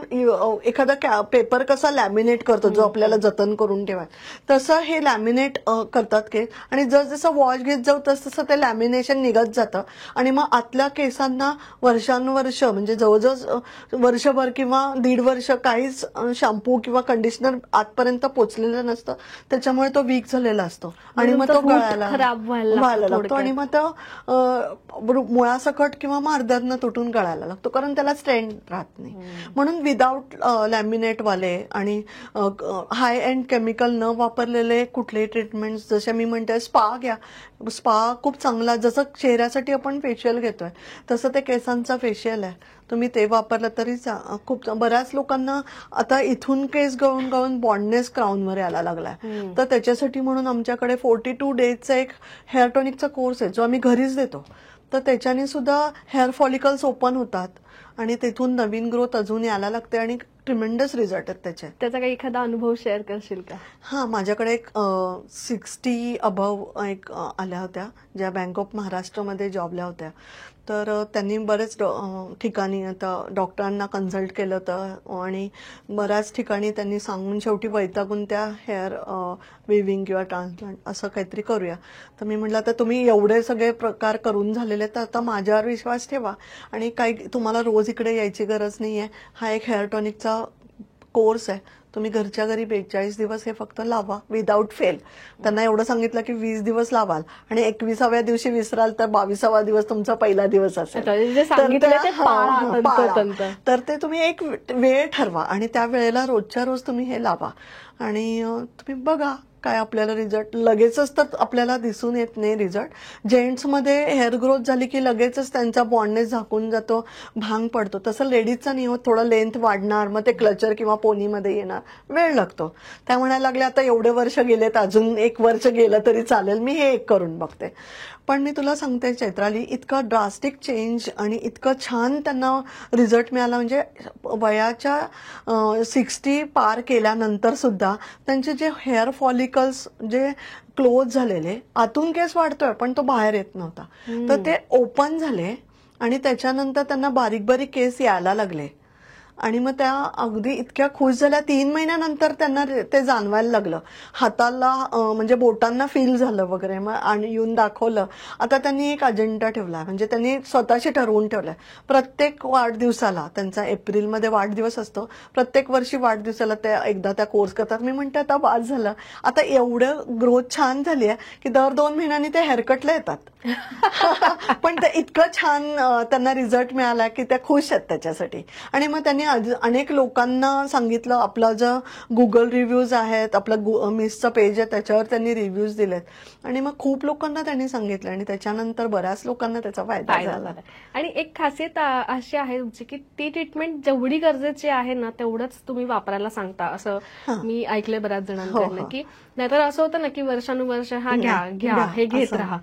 एखादा पेपर कसा लॅमिनेट करतो जो आपल्याला जतन करून ठेवाय, तसं हे लॅमिनेट करतात केस, आणि जसं वॉश घेत जाऊ तसं ते लॅमिनेशन निघत जातं, आणि मग आतल्या केसांना वर्षानुवर्ष, म्हणजे जवळजवळ वर्षभर किंवा 1.5 वर्ष काहीच शॅम्पू किंवा कंडिशनर आतपर्यंत पोचलेलं नसतं, त्याच्यामुळे तो वीक झालेला असतो, आणि मग तो गळायला खराब व्हायला लागतो, आणि मग तो मुळासकट किंवा अर्ध्यातनं तुटून गळायला लागतो, कारण त्याला स्ट्रेंथ राहत नाही. म्हणून विदाऊट लॅमिनेट वाले आणि हाय एंड केमिकल न वापरलेले कुठलेही ट्रीटमेंट, जसे मी म्हणते स्पा घ्या. स्पा खूप चांगला, जसं चेहऱ्यासाठी आपण फेशियल घेतोय तसं ते केसांचा फेशियल आहे. तुम्ही ते वापरलं तरी खूप. बऱ्याच लोकांना आता इथून केस गळून गळून बॉन्डनेस क्राऊनवर यायला लागलाय, तर त्याच्यासाठी म्हणून आमच्याकडे 42 डेजचा एक हेअर टॉनिकचा कोर्स आहे जो आम्ही घरीच देतो. तर त्याच्याने सुद्धा हेअर फॉलिकल्स ओपन होतात, आणि तिथून नवीन ग्रोथ अजून यायला लागते, आणि ट्रिमेंडस रिझल्ट आहेत त्याचे. त्याचा काही एखादा अनुभव शेअर करशील का? हा, माझ्याकडे एक 60 अबव्ह एक आल्या होत्या, ज्या बँक ऑफ महाराष्ट्रमध्ये जॉबल्या होत्या. तर त्यांनी बरेच ठिकाणी आता डॉक्टरांना कन्सल्ट केलं होतं, आणि बऱ्याच ठिकाणी त्यांनी सांगून शेवटी वैतागून त्या हेअर विविंग किंवा ट्रान्सप्लांट असं काहीतरी करूया. तर मी म्हटलं आता तुम्ही एवढे सगळे प्रकार करून झालेले, तर आता माझ्यावर विश्वास ठेवा, आणि काही तुम्हाला रोज इकडे यायची गरज नाहीये. हा एक हेअर टॉनिकचा कोर्स आहे, तुम्ही घरच्या घरी 42 दिवस हे फक्त लावा विदाऊट फेल. त्यांना एवढं सांगितलं की 20 दिवस लावाल आणि 21व्या दिवशी विसराल तर 22वा दिवस तुमचा पहिला दिवस असेल. जे सांगितलं ते पाळा पाळा. तंतोतंत. तर ते तुम्ही एक वेळ ठरवा आणि त्या वेळेला रोजच्या रोज तुम्ही हे लावा आणि तुम्ही बघा काय आपल्याला रिझल्ट. लगेचच तर आपल्याला दिसून येत नाही रिझल्ट. जेंट्समध्ये हेअर ग्रोथ झाली की लगेचच त्यांचा बॉन्डनेस झाकून जातो, भांग पडतो. तसं लेडीजचा नाही होत, थोडं लेंथ वाढणार, मग ते क्लचर किंवा पोनीमध्ये येणार, वेळ लागतो. त्या म्हणायला लागले आता एवढे वर्ष गेलेत, अजून 1 वर्ष गेलं तरी चालेल, मी हे एक करून बघते. पण मी तुला सांगते चैत्राली, इतकं ड्रास्टिक चेंज आणि इतकं छान त्यांना रिझल्ट मिळाला. म्हणजे वयाच्या 60 पार केल्यानंतर सुद्धा त्यांचे जे हेअर फॉलिकल्स जे क्लोज झालेले, आतून केस वाढतोय पण तो बाहेर येत नव्हता, तर ते ओपन झाले आणि त्याच्यानंतर त्यांना बारीक बारीक केस यायला लागले आणि मग त्या अगदी इतक्या खुश झाल्या. 3 महिन्यानंतर त्यांना ते जाणवायला लागलं, हाताला म्हणजे बोटांना फील झालं वगैरे. मग आणि येऊन दाखवलं. आता त्यांनी एक अजेंडा ठेवला, म्हणजे त्यांनी स्वतःशी ठरवून ठेवलंय प्रत्येक वाढदिवसाला, त्यांचा एप्रिलमध्ये वाढदिवस असतो, प्रत्येक वर्षी वाढदिवसाला ते एकदा त्या कोर्स करतात. मी म्हणते आता बाद झालं, आता एवढं ग्रोथ छान झाली आहे की दर 2 महिन्यांनी ते हेअरकटला येतात. पण ते इतकं छान त्यांना रिझल्ट मिळाला की त्या खुश आहेत त्याच्यासाठी. आणि मग त्यांनी अनेक लोकांना सांगितलं, आपलं जो गुगल रिव्ह्यूज आहेत, आपलं मिसचं पेज आहे त्याच्यावर त्यांनी रिव्ह्यूज दिलेत आणि मग खूप लोकांना त्यांनी सांगितलं आणि त्याच्यानंतर बऱ्याच लोकांना त्याचा फायदा झाला. आणि एक खासियत अशी आहे तुमची की ती ट्रीटमेंट जेवढी गरजेची आहे ना तेवढंच तुम्ही वापरायला सांगता, असं मी ऐकलंय बऱ्याच जणांकडनं. की नाहीतर असं होतं ना की वर्षानुवर्ष हा घ्या हे घेत राहा.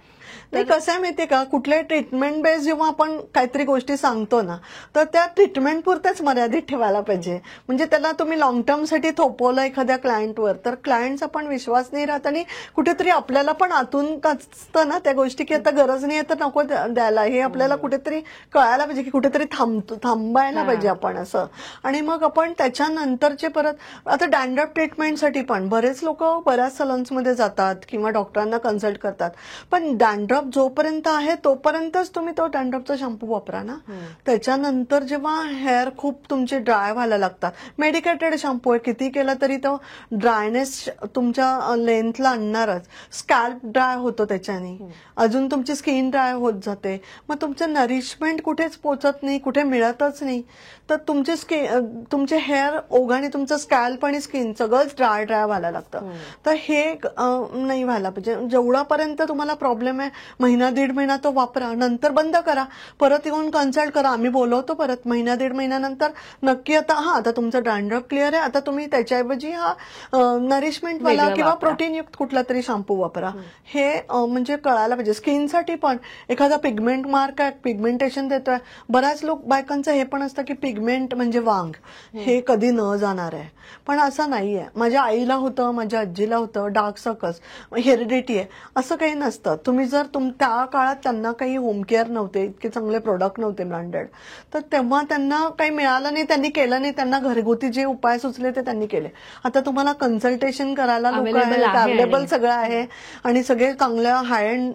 नाही, कसं आहे माहितीये का, कुठल्या ट्रीटमेंट बेस जेव्हा आपण काहीतरी गोष्टी सांगतो ना, तर त्या ट्रीटमेंट पुरतेच मर्यादित ठेवायला पाहिजे. म्हणजे त्याला तुम्ही लॉंग टर्म साठी थोपवलं एखाद्या क्लायंटवर, तर क्लायंटचा पण विश्वास नाही राहत आणि कुठेतरी आपल्याला पण आतून असतं ना त्या गोष्टी की आता गरज नाही तर नको द्यायला. हे आपल्याला कुठेतरी कळायला पाहिजे की कुठेतरी थांबायला पाहिजे आपण असं. आणि मग आपण त्याच्यानंतरचे परत आता डॅन्ड्रफ ट्रीटमेंटसाठी पण बरेच लोक बऱ्याच सलॉन्समध्ये जातात किंवा डॉक्टरांना कन्सल्ट करतात. पण डॅन्ड्रफ जोपर्यंत आहे तोपर्यंतच तुम्ही तो डॅन्ड्रफचा शॅम्पू वापरा ना. त्याच्यानंतर जेव्हा हेअर खूप तुमचे ड्राय व्हायला लागतात, मेडिकेटेड शॅम्पू आहे, किती केला तरी तो ड्रायनेस तुमच्या लेंथला आणणारच. स्कॅल्प ड्राय होतो त्याच्याने, अजून तुमची स्किन ड्राय होत जाते. मग तुमचं नरिशमेंट कुठेच पोचत नाही, कुठे मिळतच नाही. तर तुमचे हेअर ओघाने तुमचं स्कॅल्प आणि स्किन सगळंच ड्राय व्हायला लागतं. तर हे नाही व्हायला पाहिजे. जेवढापर्यंत तुम्हाला प्रॉब्लेम आहे, 1-1.5 महिना तो वापरा, नंतर बंद करा, परत येऊन कन्सल्ट करा, आम्ही बोलवतो परत. 1-1.5 महिन्यानंतर नक्की आता तुमचं डॅन्ड्रफ क्लिअर आहे, आता तुम्ही त्याच्याऐवजी हा नरिशमेंट वाला किंवा प्रोटीन युक्त कुठला तरी शॅम्पू वापरा. हे म्हणजे कळायला पाहिजे. स्किनसाठी पण एखादा पिगमेंट मार्क आहे, पिगमेंटेशन देतोय, बऱ्याच बायकांचं हे पण असतं की पिगमेंट म्हणजे वांग, हे कधी न जाणार आहे. पण असं नाहीये. माझ्या आईला होतं, माझ्या आजीला होतं डार्क सर्कल्स, हेरिडिटी आहे, असं काही नसतं. तुम्ही जर त्या काळात त्यांना काही होम केअर नव्हते, इतके चांगले प्रोडक्ट नव्हते ब्रँडेड, तर तेव्हा त्यांना काही मिळालं नाही, त्यांनी केलं नाही. त्यांना घरगुती जे उपाय सुचले ते त्यांनी केले. आता तुम्हाला कन्सल्टेशन करायला लोक आहेत, अवेलेबल सगळं आहे आणि सगळे चांगल्या हाय एंड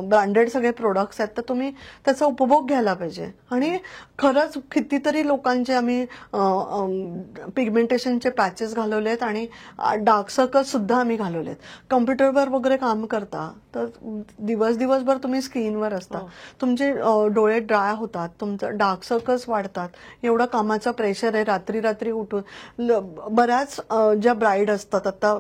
ब्रँडेड सगळे प्रोडक्ट्स आहेत. तर तुम्ही त्याचा उपभोग घ्यायला पाहिजे. आणि खरंच कितीतरी लोकांचे आम्ही पिगमेंटेशनचे पॅचेस घालवलेत आणि डार्क सर्कल्स सुद्धा आम्ही घालवलेत. कम्प्युटरवर वगैरे काम करता तर दिवसभर तुम्ही स्क्रीनवर असता, तुमचे डोळे ड्राय होतात, तुमचं डार्क सर्कल्स वाढतात, एवढं कामाचं प्रेशर आहे, रात्री उठून. बऱ्याच ज्या ब्राईड असतात, आता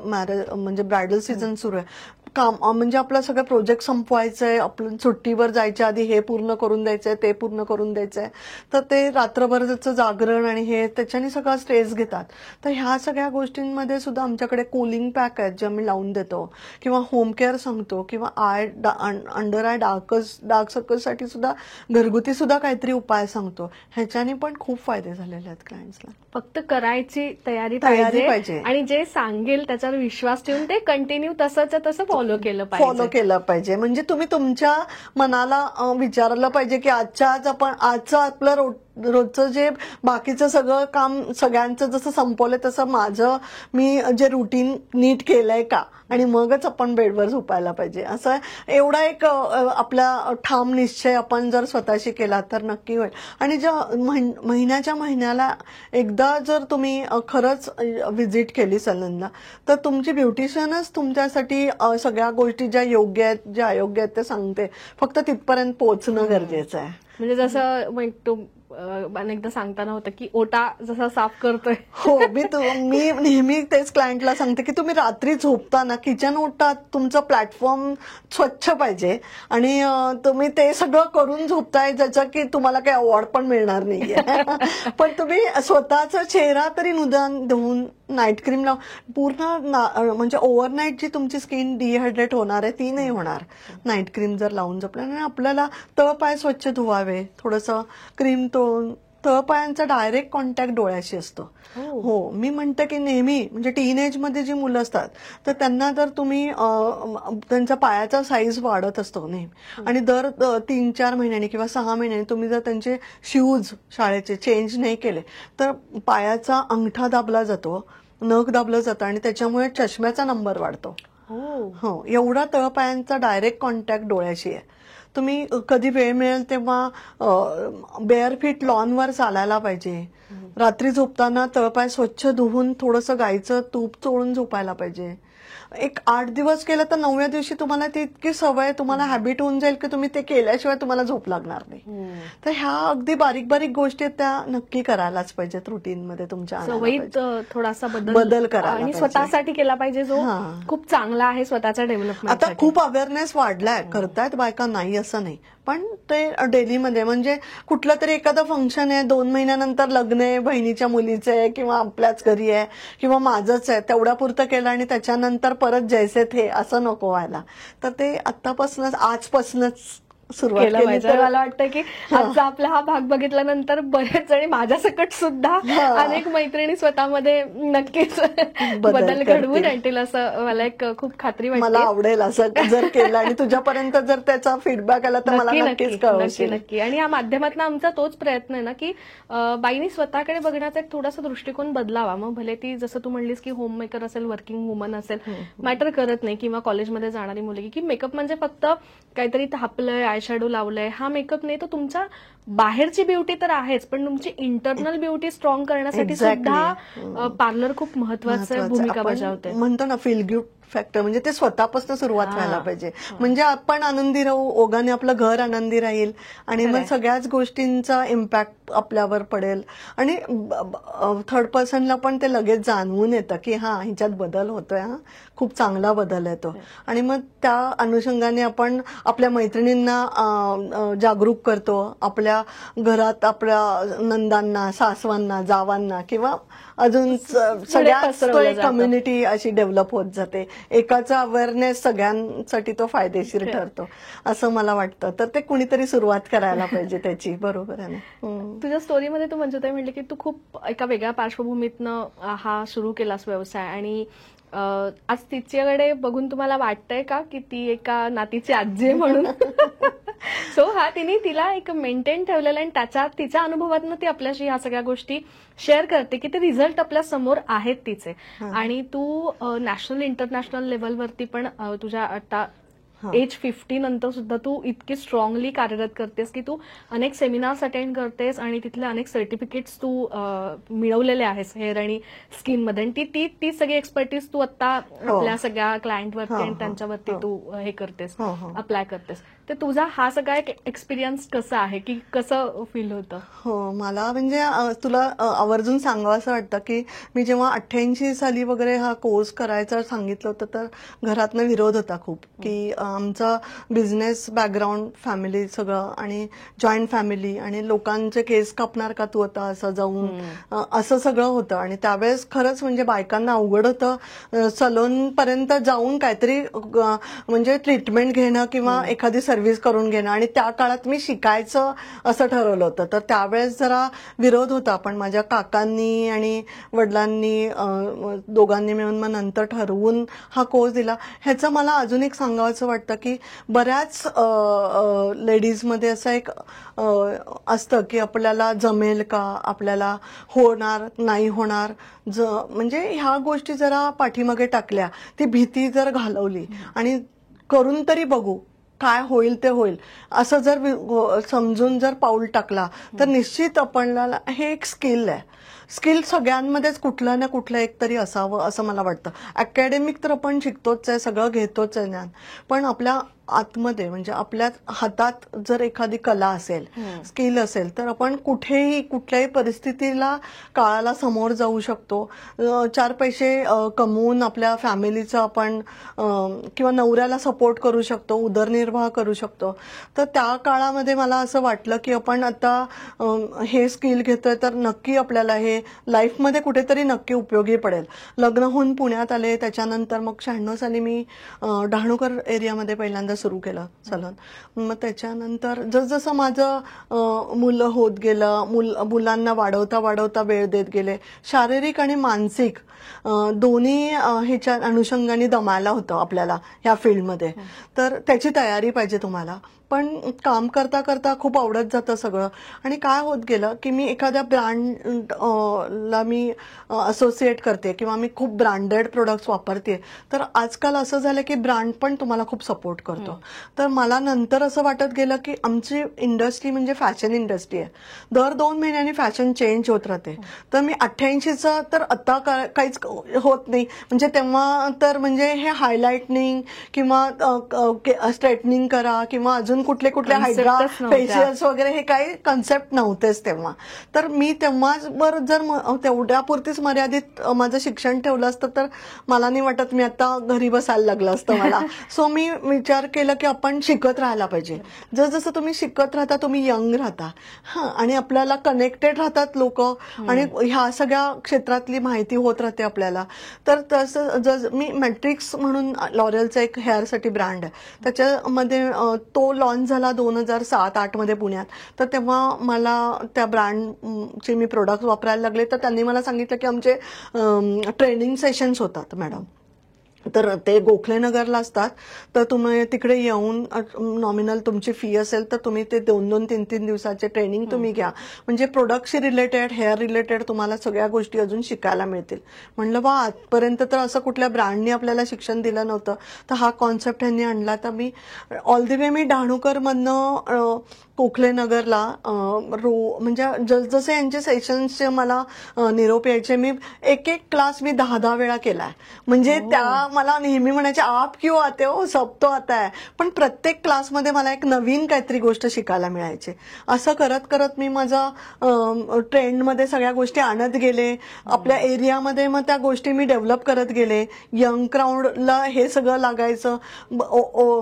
म्हणजे ब्रायडल सीझन सुरू आहे, काम म्हणजे आपलं सगळं प्रोजेक्ट संपवायचंय, आपण सुट्टीवर जायच्या आधी हे पूर्ण करून द्यायचंय, ते पूर्ण करून द्यायचंय, तर ते रात्रभरचं जागरण आणि हे त्याच्याने सगळा स्ट्रेस घेतात. तर ह्या सगळ्या गोष्टींमध्ये सुद्धा आमच्याकडे कूलिंग पॅक आहेत जे आम्ही लावून देतो किंवा होम केअर सांगतो किंवा अंडर आय डार्क सर्कल्ससाठी सुद्धा घरगुती सुद्धा काहीतरी उपाय सांगतो. ह्याच्याने पण खूप फायदे झालेले आहेत क्लायंट्सला. फक्त करायची तयारी पाहिजे आणि जे सांगेल त्याच्यावर विश्वास ठेवून ते कंटिन्यू तसं फॉलो केलं पाहिजे. म्हणजे तुम्ही तुमच्या मनाला विचारलं पाहिजे की आजचं आपलं रोजचं जे बाकीचं सगळं काम सगळ्यांचं जसं संपवलंय तसं मी जे रुटीन नीट केलंय का, आणि मगच आपण बेडवर झोपायला पाहिजे, असं एवढा एक आपला ठाम निश्चय आपण जर स्वतःशी केला तर नक्की होईल. आणि महिन्याच्या महिन्याला एकदा जर तुम्ही खरंच व्हिजिट केली सलूनला, तर तुमची ब्युटिशियनच तुमच्यासाठी सगळ्या गोष्टी ज्या योग्य आहेत ज्या अयोग्य आहेत ते सांगते. फक्त तिथपर्यंत पोहोचणं गरजेचं आहे. म्हणजे जसं मग तो अनेकदा सांगताना होतं की ओटा जसा साफ करतोय. हो, मी नेहमी तेच क्लायंटला सांगते की तुम्ही रात्री झोपताना किचन ओटा तुमचं प्लॅटफॉर्म स्वच्छ पाहिजे, आणि तुम्ही ते सगळं करून झोपताय ज्याचं की तुम्हाला काही अवॉर्ड पण मिळणार नाहीये. पण तुम्ही स्वतःचा चेहरा तरी निदान धुवून नाईट क्रीम लावून पूर्ण म्हणजे ओव्हरनाईट जी तुमची स्किन डिहायड्रेट होणार आहे ती नाही होणार नाईट क्रीम जर लावून झोपल्या. आणि आपल्याला तळपाय स्वच्छ धुवावे, थोडंसं क्रीम तळपायांचा डायरेक्ट कॉन्टॅक्ट डोळ्याशी असतो. हो, मी म्हणते की नेहमी म्हणजे टीनेज मध्ये जी मुलं असतात तर त्यांना जर तुम्ही त्यांचा पायाचा साईज वाढत असतो नेहमी, आणि दर 3-4 महिन्यांनी किंवा 6 महिन्यांनी तुम्ही जर त्यांचे शूज शाळेचे चेंज नाही केले तर पायाचा अंगठा दाबला जातो, नख दाबलं जातं, आणि त्याच्यामुळे चष्म्याचा नंबर वाढतो. हो, एवढा तळपायांचा डायरेक्ट कॉन्टॅक्ट डोळ्याशी आहे. तुम्ही कधी वेळ मिळेल तेव्हा बेअर फीट लॉनवर चालायला पाहिजे. रात्री झोपताना तळपाय स्वच्छ धुवून थोडंसं गाईचं तूप चोळून झोपायला पाहिजे. एक 8 दिवस केलं तर 9व्या दिवशी तुम्हाला ती इतकी सवय, तुम्हाला हॅबिट होऊन जाईल की तुम्ही ते केल्याशिवाय तुम्हाला झोप लागणार नाही. तर ह्या अगदी बारीक बारीक गोष्टी आहेत त्या नक्की करायलाच पाहिजेत रुटीनमध्ये तुमच्या. सवयीत थोडासा बदल करायला आणि पाहिजे. स्वतःसाठी केला पाहिजे जो खूप चांगला आहे स्वतःच्या डेव्हलपमेंट. आता खूप अवेअरनेस वाढलाय, करतायत बायका, नाही असं नाही, पण ते डेलीमध्ये म्हणजे कुठलं तरी एखादं फंक्शन आहे, 2 महिन्यानंतर लग्न आहे, बहिणीच्या मुलीचं आहे किंवा आपल्याच घरी आहे किंवा माझंच आहे, तेवढ्यापुरतं केलं आणि त्याच्यानंतर परत जैसे थे असं नको व्हायला. तर ते आतापासूनच आजपासूनच सुरुवात केलं केली पाहिजे. तर मला वाटतं की आजचा आपला हा भाग बघितल्यानंतर बरेच जणी माझ्या सकट सुद्धा अनेक मैत्रिणी स्वतःमध्ये नक्कीच बदल घडवून आणतील असं मला एक खूप खात्री वाटते. मला आवडेल असं जर केलं आणि तुझ्यापर्यंत जर त्याचा फीडबॅक आला तर मला नक्कीच कळवशील. नक्की. आणि या माध्यमातून आमचा तोच प्रयत्न आहे ना की बाईनी स्वतःकडे बघण्याचा एक थोडासा दृष्टिकोन बदलावा. मग भले ती जसं तू म्हणलीस की होम मेकर असेल, वर्किंग वुमन असेल, मॅटर करत नाही, किंवा कॉलेजमध्ये जाणारी मुलगी, की मेकअप म्हणजे फक्त काहीतरी थापलंय, आयशॅडो लावलंय, हा मेकअप नाही. तो तुमच्या बाहेरची ब्युटी तर आहेच, पण तुमची इंटरनल ब्युटी स्ट्रॉंग करण्यासाठी सुद्धा पार्लर खूप महत्वाचं भूमिका बजावते. म्हणतो ना फील गुड फॅक्टर, म्हणजे ते स्वतःपासून सुरुवात व्हायला पाहिजे. म्हणजे आपण आनंदी राहू, ओघाने आपलं घर आनंदी राहील, आणि मग सगळ्याच गोष्टींचा इम्पॅक्ट आपल्यावर पडेल. आणि थर्ड पर्सनला पण ते लगेच जाणवून येतं की हा हिच्यात बदल होतोय, हा खूप चांगला बदल येतो. आणि मग त्या अनुषंगाने आपण आपल्या मैत्रिणींना जागरूक करतो, आपल्या घरात आपल्या नंदांना, सासवांना, जावांना किंवा अजून सगळ्याच कम्युनिटी अशी डेव्हलप होत जाते. एकाचा अवेअरनेस सगळ्यांसाठी तो फायदेशीर ठरतो असं मला वाटतं. तर ते कुणीतरी सुरुवात करायला पाहिजे त्याची. बरोबर आहे ना. तुझ्या स्टोरीमध्ये तू मंजुताई म्हणली की तू खूप एका वेगळ्या पार्श्वभूमीतनं हा सुरू केलास व्यवसाय, आणि आज तिच्याकडे बघून तुम्हाला वाटतंय का की ती एका नातीची आजी आहे म्हणून? सो तिला एक मेंटेन ठेवलेला, आणि तिच्या अनुभवातनं ती आपल्याशी ह्या सगळ्या गोष्टी शेअर करते की ते रिझल्ट आपल्या समोर आहेत तिचे. आणि तू नॅशनल इंटरनॅशनल लेवलवरती पण तुझ्या आता एज 50 नंतर सुद्धा तू इतकी स्ट्रॉंगली कार्यरत करतेस की तू अनेक सेमिनार्स अटेंड करतेस आणि तिथले अनेक सर्टिफिकेट्स तू मिळवलेले आहेस हेअर आणि स्किन मध्ये. आणि ती सगळी एक्सपर्टीज तू आता आपल्या सगळ्या क्लायंटवरती आणि त्यांच्यावरती तू हे करतेस, अप्लाय करतेस. तर तुझा हा सगळा एक एक्सपिरियन्स कसा आहे, की कसं फील होतं? हो, मला म्हणजे तुला आवर्जून सांगावं असं वाटतं की मी जेव्हा 88 साली वगैरे हा कोर्स करायचा सांगितलं होतं तर घरातनं विरोध होता खूप, की आमचा बिझनेस बॅकग्राऊंड, फॅमिली सगळं, आणि जॉईंट फॅमिली, आणि लोकांचे केस कापणार का तू आता असं जाऊन, असं सगळं होतं. आणि त्यावेळेस खरंच म्हणजे बायकांना अवघड होतं सलोन पर्यंत जाऊन काहीतरी म्हणजे ट्रीटमेंट घेणं किंवा एखादी सर्व्हिस करून घेणं, आणि त्या काळात मी शिकायचं असं ठरवलं होतं. तर त्यावेळेस जरा विरोध होता, पण माझ्या काकांनी आणि वडिलांनी दोघांनी मिळून मग नंतर ठरवून हा कोर्स दिला. ह्याचं मला अजून एक सांगावंसं वाटतं की बऱ्याच लेडीजमध्ये असं एक असतं की आपल्याला जमेल का, आपल्याला होणार नाही होणार, म्हणजे ह्या गोष्टी जरा पाठीमागे टाकल्या, ती भीती जर घालवली आणि करून तरी बघू, काय होईल ते होईल असं जर समजून जर पाऊल टाकला तर निश्चित आपल्याला हे एक स्किल आहे. स्किल सगळ्यांमध्येच कुठलं ना कुठलं एक तरी असावं असं मला वाटतं. अकॅडमिक तर आपण शिकतोच आहे, सगळं घेतोच आहे ज्ञान, पण आपल्या आतमध्ये म्हणजे आपल्या हातात जर एखादी कला असेल, स्किल असेल, तर आपण कुठेही कुठल्याही परिस्थितीला काळाला समोर जाऊ शकतो. 4 पैसे कमवून आपल्या फॅमिलीचं आपण किंवा नवऱ्याला सपोर्ट करू शकतो, उदरनिर्वाह करू शकतो. तर त्या काळामध्ये मला असं वाटलं की आपण आता हे स्किल घेतोय तर नक्की आपल्याला हे लाईफमध्ये कुठेतरी नक्की उपयोगी पडेल. लग्न होऊन पुण्यात आले, त्याच्यानंतर मग 96 साली मी डहाणूकर एरियामध्ये पहिल्यांदा सुरू केलं सलून. मग त्याच्यानंतर जसजसं माझं मुलं होत गेलं, मुलांना वाढवता वाढवता वेळ देत गेले, शारीरिक आणि मानसिक दोन्ही ह्याच्या अनुषंगाने दमायला होतं आपल्याला ह्या फील्डमध्ये. तर त्याची तयारी पाहिजे तुम्हाला. पण काम करता करता खूप आवडत जातं सगळं. आणि काय होत गेलं की मी एखाद्या ब्रँडला मी असोसिएट करते किंवा मी खूप ब्रँडेड प्रोडक्ट्स वापरते, तर आजकाल असं झालं की ब्रँड पण तुम्हाला खूप सपोर्ट करतो. तर मला नंतर असं वाटत गेलं की आमची इंडस्ट्री म्हणजे फॅशन इंडस्ट्री आहे. दर 2 महिन्यांनी फॅशन चेंज होत राहते. तर मी 88चं तर आता काहीच होत नाही, म्हणजे तेव्हा तर म्हणजे हे हायलाइटनिंग किंवा स्ट्रेटनिंग करा किंवा अजून कुठले कुठले हायड्रा फेशियल्स वगैरे हे काही कन्सेप्ट नव्हतेच तेव्हा. तर मी तेव्हाच जर तेवढ्यापुरतीच मर्यादित माझं शिक्षण ठेवलं असतं तर मला नाही वाटत मी आता घरी बसायला लागलं असतं मला. सो मी विचार केला की आपण शिकत राहायला पाहिजे. जसजसं तुम्ही शिकत राहता तुम्ही यंग राहता, आणि आपल्याला कनेक्टेड राहतात लोक, आणि ह्या सगळ्या क्षेत्रातली माहिती होत राहते आपल्याला. तर तसं मी मॅट्रिक्स म्हणून लॉरियलचा एक हेअरसाठी ब्रँड आहे, त्याच्यामध्ये तो लॉन्च झाला 2007-8 मध्ये पुण्यात. तर तेव्हा मला त्या ब्रँडचे मी प्रोडक्ट वापरायला लागले. तर त्यांनी मला सांगितलं की आमचे ट्रेनिंग सेशन्स होतात मॅडम, तर ते गोखलेनगरला असतात. तर तुम्ही तिकडे येऊन नॉमिनल तुमची फी असेल तर तुम्ही ते 2-2, 3-3 दिवसाचे ट्रेनिंग तुम्ही घ्या, म्हणजे प्रोडक्टशी रिलेटेड, हेअर रिलेटेड तुम्हाला सगळ्या गोष्टी अजून शिकायला मिळतील. म्हणलं वा, आजपर्यंत तर असं कुठल्या ब्रँडनी आपल्याला शिक्षण दिलं नव्हतं. तर हा कॉन्सेप्ट यांनी आणला. तर मी ऑल द वे मी डहाणूकरमधनं गोखलेनगरला म्हणजे जसजसे यांचे सेशन्सचे मला निरोप यायचे, मी एक क्लास मी 10-10 वेळा केलाय. म्हणजे त्या मला नेहमी म्हणायचे आप क्यों आते हो, सब तो आता है. पण प्रत्येक क्लासमध्ये मला एक नवीन काहीतरी गोष्ट शिकायला मिळायची. असं करत करत मी माझा ट्रेंडमध्ये सगळ्या गोष्टी आणत गेले. आपल्या एरियामध्ये मग त्या गोष्टी मी डेव्हलप करत गेले. यंग क्राऊडला हे सगळं लागायचं.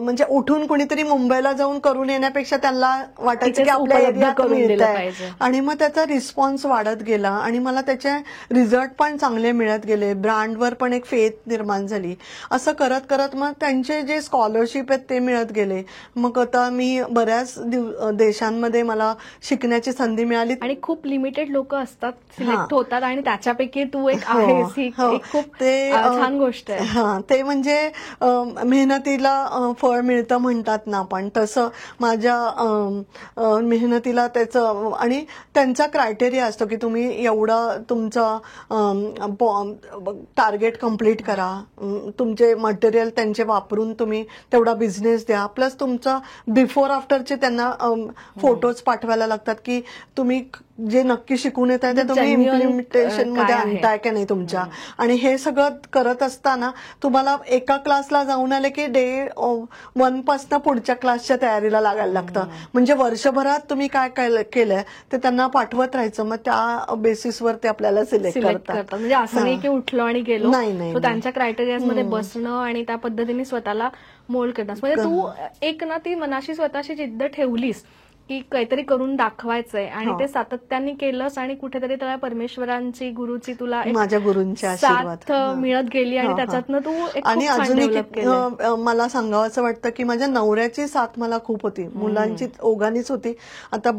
म्हणजे उठून कुणीतरी मुंबईला जाऊन करून येण्यापेक्षा त्यांना वाटायचं की आपल्या एरियात मिळत आहे, आणि मग त्याचा रिस्पॉन्स वाढत गेला आणि मला त्याचे रिझल्ट पण चांगले मिळत गेले. ब्रँडवर पण एक फेथ निर्माण झाली. असं करत करत मग त्यांचे जे स्कॉलरशिप आहेत ते मिळत गेले. मग आता मी बऱ्याच देशांमध्ये मला शिकण्याची संधी मिळाली. आणि खूप लिमिटेड लोक असतात सिलेक्ट होतात, आणि त्याच्यापैकी तू एक आहेस, ही खूप छान गोष्ट आहे. हा, ते म्हणजे मेहनतीला फळ मिळतं म्हणतात ना आपण, तसं माझ्या मेहनतीला त्याचं, आणि त्यांचा क्रायटेरिया असतो की तुम्ही एवढं तुमचं टार्गेट कम्प्लीट करा, तुमचे मटेरियल त्यांचे वापरून तुम्ही तेवढा बिझनेस द्या, प्लस तुमचा बिफोर आफ्टरचे त्यांना फोटोज पाठवायला लागतात की तुम्ही जे नक्की शिकून येत आहे ते तुम्ही इम्प्लिमेंटेशन मध्ये आणताय की नाही तुमच्या. आणि हे सगळं करत असताना तुम्हाला एका क्लासला जाऊन आले की डे 1 पासून पुढच्या क्लासच्या तयारीला लागायला लागतं. म्हणजे वर्षभरात तुम्ही काय केलंय ते त्यांना पाठवत राहायचं. मग त्या बेसिसवर ते आपल्याला सिलेक्ट करतात. म्हणजे असं नाही की उठलो आणि गेलो. नाही, त्यांच्या क्रायटेरियामध्ये बसणं आणि त्या पद्धतीने स्वतःला मोल्ड करणं. म्हणजे तू एक ना ती मनाशी स्वतःशी जिद्द ठेवलीस की काहीतरी करून दाखवायचंय आणि हो. ते सातत्याने केलंस आणि कुठेतरी त्याला परमेश्वरांची गुरुची तुला एक माझ्या गुरूंचे आशीर्वाद. साथ मिळत गेली आणि हा, हा. त्याच्यातनं तू एक आणि खूप छान अजून एक डेव्हलप केलंय. मला सांगावंसं वाटतं की माझ्या नवऱ्याची साथ मला खूप होती, मुलांची ओघानीच होती. आता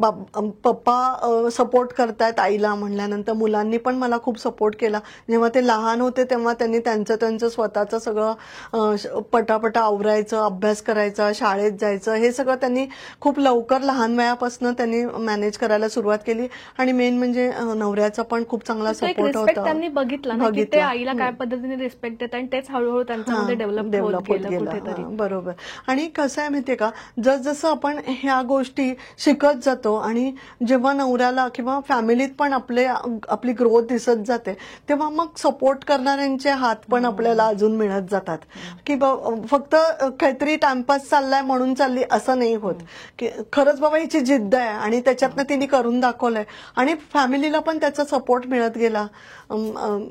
पप्पा सपोर्ट करतायत आईला म्हणल्यानंतर मुलांनी पण मला खूप सपोर्ट केला. जेव्हा ते लहान होते तेव्हा त्यांनी त्यांचं स्वतःचं सगळं पटापटा आवरायचं, अभ्यास करायचा, शाळेत जायचं, हे सगळं त्यांनी खूप लवकर लहान वयापासून त्यांनी मॅनेज करायला सुरुवात केली. आणि मेन म्हणजे नवऱ्याचा पण खूप चांगला तो एक सपोर्ट रिस्पेक्ट होता. त्यांनी बघितला ना की ते आईला काय पद्धतीने रिस्पेक्ट देत आणि तेच हळूहळू त्यांच्यामध्ये डेव्हलप होत गेलं कुठेतरी. बरोबर. आणि कसं आहे माहितीये का, जसजसं आपण ह्या गोष्टी शिकत जातो आणि जेव्हा नवऱ्याला किंवा फॅमिलीत पण आपली ग्रोथ दिसत जाते, तेव्हा मग सपोर्ट करणाऱ्यांचे हात पण आपल्याला अजून मिळत जातात. की फक्त काहीतरी टाइमपास चाललाय म्हणून चालली असं नाही होत, की खरंच बाबा हिची जिद्द आहे आणि त्याच्यातनं तिने करून दाखवलंय आणि फॅमिलीला पण त्याचा सपोर्ट मिळत गेला.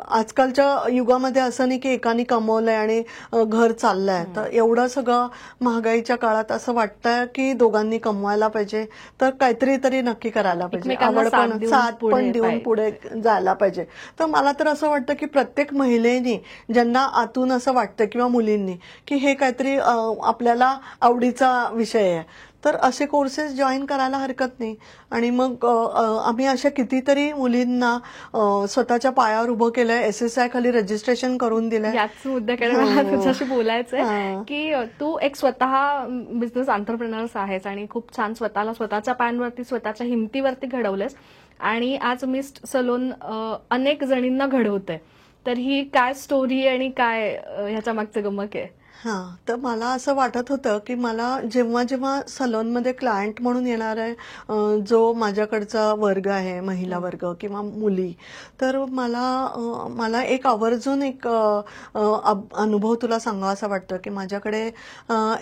आजकालच्या युगामध्ये असं नाही की एकाने कमवलंय आणि घर चाललंय, तर एवढं सगळं महागाईच्या काळात असं वाटतंय की दोघांनी कमवायला पाहिजे, तर काहीतरी तरी नक्की करायला पाहिजे, एकमेकांना आवड साथ पण देऊन साथ पुढे पण देऊन पुढे जायला पाहिजे. तर मला तर असं वाटतं की प्रत्येक महिलेनी ज्यांना आतून असं वाटतं किंवा मुलींनी की हे काहीतरी आपल्याला आवडीचा विषय आहे, तर असे कोर्सेस जॉईन करायला हरकत नाही. आणि मग आम्ही अशा कितीतरी मुलींना स्वतःच्या पायावर उभं केलंय, SSI खाली रजिस्ट्रेशन करून दिलंय. याच मुद्द्याकडे मला तुझ्याशी बोलायचंय हा. की तू एक स्वतः बिझनेस एंटरप्रेनर्स आहेस आणि खूप छान स्वतःला स्वतःच्या पायांवरती स्वतःच्या हिमतीवरती घडवलेस आणि आज मिस्ट सलोन अनेक जणींना घडवते. तर ही काय स्टोरी आणि काय ह्याच्या मागचं गमक आहे? हा, तर मला असं वाटत होतं की मला जेव्हा जेव्हा सलोनमध्ये क्लायंट म्हणून येणार आहे जो माझ्याकडचा वर्ग आहे, महिला वर्ग किंवा मुली, तर मला एक आवर्जून एक अनुभव तुला सांगावा असं वाटतं की माझ्याकडे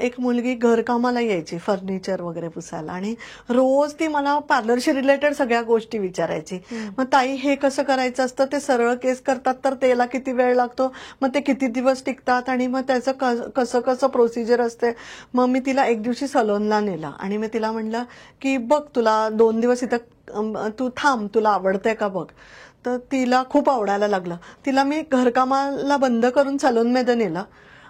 एक मुलगी घरकामाला यायची, फर्निचर वगैरे पुसायला, आणि रोज ती मला पार्लरशी रिलेटेड सगळ्या गोष्टी विचारायची. मग ताई हे कसं करायचं असतं, ते सरळ केस करतात तर त्याला किती वेळ लागतो, मग ते किती दिवस टिकतात, आणि मग त्याचं कसं कसं प्रोसिजर असते. मग मी तिला एक दिवशी सलोनला नेला आणि मी तिला म्हणलं की बघ, तुला 2 दिवस इथं तू थांब, तुला आवडतंय का बघ. तर तिला खूप आवडायला लागलं. तिला मी घरकामाला बंद करून सलोनमध्ये नेलं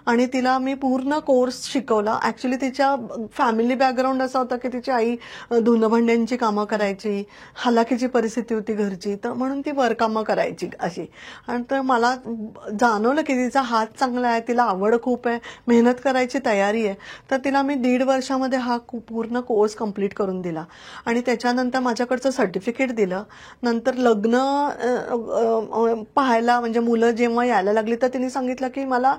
आणि तिला मी पूर्ण कोर्स शिकवला. ऍक्च्युली तिच्या फॅमिली बॅकग्राऊंड असा होता की तिची आई धुणं भांड्यांची कामं करायची, हलाखीची परिस्थिती होती घरची, तर म्हणून ती वरकामं करायची अशी. आणि तर मला जाणवलं की तिचा हात चांगला आहे, तिला आवड खूप आहे, मेहनत करायची तयारी आहे. तर तिला मी 1.5 वर्षामध्ये हा पूर्ण कोर्स कंप्लीट करून दिला आणि त्याच्यानंतर माझ्याकडचं सर्टिफिकेट दिलं. नंतर लग्न पाहायला म्हणजे मुलं जेव्हा यायला लागली तर तिने सांगितलं की मला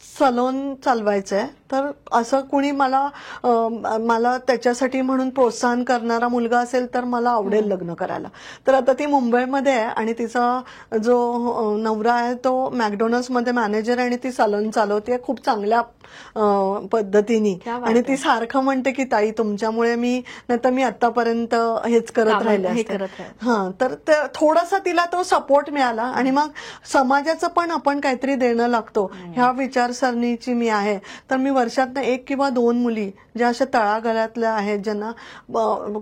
सलोन चालवायचंय, तर असं कुणी मला त्याच्यासाठी म्हणून प्रोत्साहन करणारा मुलगा असेल तर मला आवडेल लग्न करायला. तर आता ती मुंबईमध्ये आहे आणि तिचा जो नवरा आहे तो मॅकडॉनल्ड्समध्ये मॅनेजर आहे आणि ती सलोन चालवते खूप चांगल्या पद्धतीने. आणि ती सारखं म्हणते की ताई तुमच्यामुळे मी आतापर्यंत हेच करत राहिले असते. हा, तर थोडासा तिला तो सपोर्ट मिळाला. आणि मग समाजाचं पण आपण काहीतरी देणं लागतो ह्या विचारसरणीची मी आहे. तर मी वर्षातनं 1 किंवा 2 मुली ज्या अशा तळागाळातल्या आहेत, ज्यांना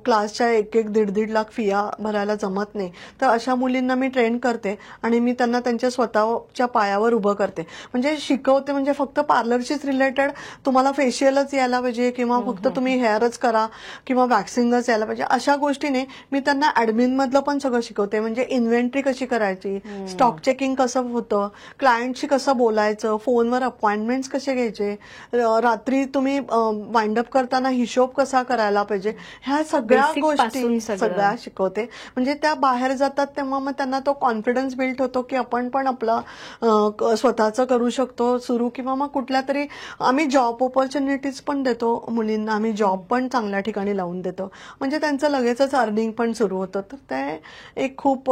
क्लासच्या 1-1, 1.5 लाख फिया भरायला जमत नाही, तर अशा मुलींना मी ट्रेन करते आणि मी त्यांना त्यांच्या स्वतःच्या पायावर उभं करते. म्हणजे शिकवते, म्हणजे फक्त पार्लरशीच रिलेटेड तुम्हाला फेशियलच यायला पाहिजे किंवा फक्त तुम्ही हेअरच करा किंवा वॅक्सिंगच यायला पाहिजे अशा गोष्टीने मी त्यांना ऍडमिन मधलं पण सगळं शिकवते. म्हणजे इन्व्हेंटरी कशी करायची, स्टॉक चेकिंग कसं होतं, क्लायंटशी कसं बोलायचं, फोनवर अपॉइंटमेंट्स कसे घ्यायचे, रात्री तुम्ही वाइंडअप करताना हिशोब कसा करायला पाहिजे, ह्या सगळ्या गोष्टी सगळ्या शिकवते. म्हणजे त्या बाहेर जातात तेव्हा मग त्यांना तो कॉन्फिडन्स बिल्ड होतो की आपण पण आपलं स्वतःचं करू शकतो सुरू, किंवा मग कुठल्या तरी आम्ही जॉब ऑपॉर्च्युनिटीज पण देतो मुलींना. आम्ही जॉब पण चांगल्या ठिकाणी लावून देतो, म्हणजे त्यांचं लगेचच अर्निंग पण सुरू होतं. तर ते एक खूप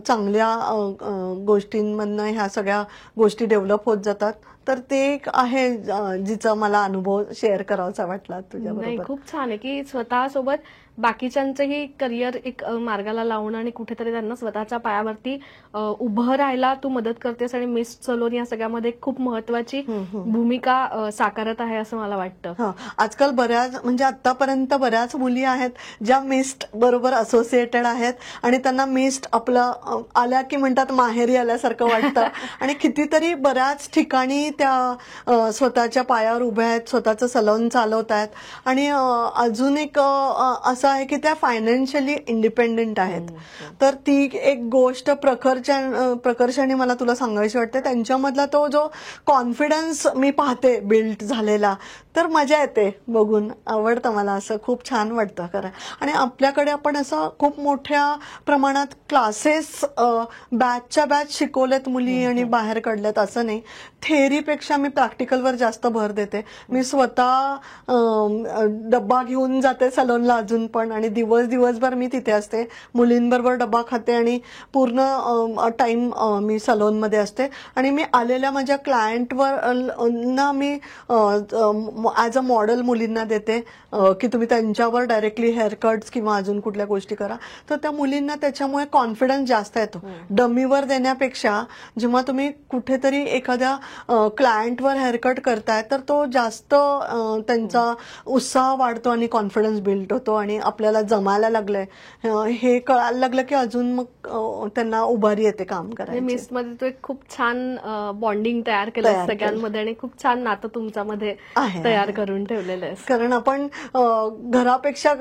चांगल्या गोष्टींमधनं ह्या सगळ्या गोष्टी डेव्हलप होत जातात. तर ते एक आहे जिचा मला अनुभव शेअर करावासा वाटला नाही, तुझ्याबरोबर. खूप छान आहे की स्वतःसोबत बाकीच्यांचंही करिअर एक मार्गाला लावणं आणि कुठेतरी त्यांना स्वतःच्या पायावरती उभं राहायला तू मदत करतेस आणि मिस सलोन या सगळ्यामध्ये खूप महत्वाची भूमिका साकारत आहे असं मला वाटतं. हा, आजकाल बऱ्याच म्हणजे आतापर्यंत बऱ्याच मुली आहेत ज्या मिस्ट बरोबर असोसिएटेड आहेत आणि त्यांना मिस्ट आपलं आल्या की म्हणतात माहेरी आल्यासारखं वाटतं आणि कितीतरी बऱ्याच ठिकाणी त्या स्वतःच्या पायावर उभ्या आहेत, स्वतःचं सलून चालवत आहेत आणि अजून एक असं आहे की त्या फायनान्शियली इंडिपेंडेंट आहेत. तर ती एक गोष्ट प्रकर्षाने मला तुला सांगायची वाटते. त्यांच्यामधला तो जो कॉन्फिडन्स मी पाहते बिल्ड झालेला, तर मजा येते बघून, आवडतं मला, असं खूप छान वाटतं खरं. आणि आपल्याकडे आपण असं खूप मोठ्या प्रमाणात क्लासेस बॅचच्या बॅच शिकवलेत मुली आणि बाहेर काढलेत असं नाही. थेअरीपेक्षा मी प्रॅक्टिकलवर जास्त भर देते. मी स्वतः डब्बा घेऊन जाते सलोनला अजून पण आणि दिवसभर मी तिथे असते, मुलींबरोबर डब्बा खाते आणि पूर्ण टाइम मी सलोनमध्ये असते. आणि मी आलेल्या माझ्या क्लायंटवर ना मी ॲज अ मॉडेल मुलींना देते की तुम्ही त्यांच्यावर डायरेक्टली हेअरकट्स किंवा अजून कुठल्या गोष्टी करा. तर त्या मुलींना त्याच्यामुळे कॉन्फिडन्स जास्त येतो. डमीवर देण्यापेक्षा जेव्हा तुम्ही कुठेतरी एखाद्या क्लायंटवर हेअरकट करताय तर तो जास्त त्यांचा उत्साह वाढतो आणि कॉन्फिडन्स बिल्ड होतो आणि आपल्याला जमायला लागलंय हे कळायला लागलं की अजून मग त्यांना उभारी येते काम करायची. मिस मध्ये तू एक खूप छान बॉन्डिंग तयार केलं सगळ्यांमध्ये आणि खूप छान नातं तुमच्यामध्ये तयार करून ठेवलेलं आहे. कारण आपण घरापेक्षा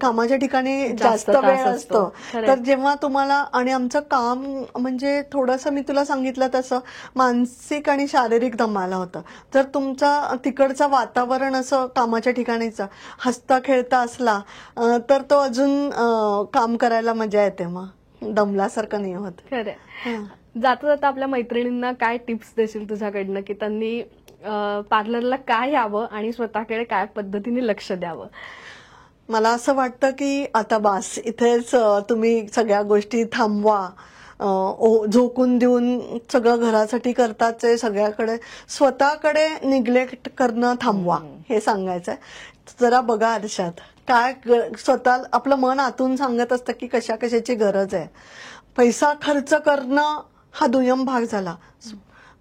कामाच्या ठिकाणी जास्त वेळ असतो. तर जेव्हा तुम्हाला, आणि आमचं काम म्हणजे थोडंसं मी तुला सांगितलं तसं मानसिक आणि शारीरिक दमाला होतं. तर तुमचा तिकडचं वातावरण असं कामाच्या ठिकाणीचं हसता खेळता असला तर तो अजून काम करायला मजा येते, मग दमल्यासारखं नाही होत. खरं. जाता जाता आपल्या मैत्रिणींना काय टिप्स देशील तुझ्याकडनं की त्यांनी पार्लरला काय यावं आणि स्वतःकडे काय पद्धतीने लक्ष द्यावं? मला असं वाटतं की आता बास, इथेच तुम्ही सगळ्या गोष्टी थांबवा. झोकून देऊन सगळं घरासाठी करतात ते सगळ्याकडे, स्वतःकडे निग्लेक्ट करणं थांबवा हे सांगायचंय. जरा बघा आरशात, काय स्वतः आपलं मन आतून सांगत असतं की कशाची गरज आहे. पैसा खर्च करणं हा दुय्यम भाग झाला.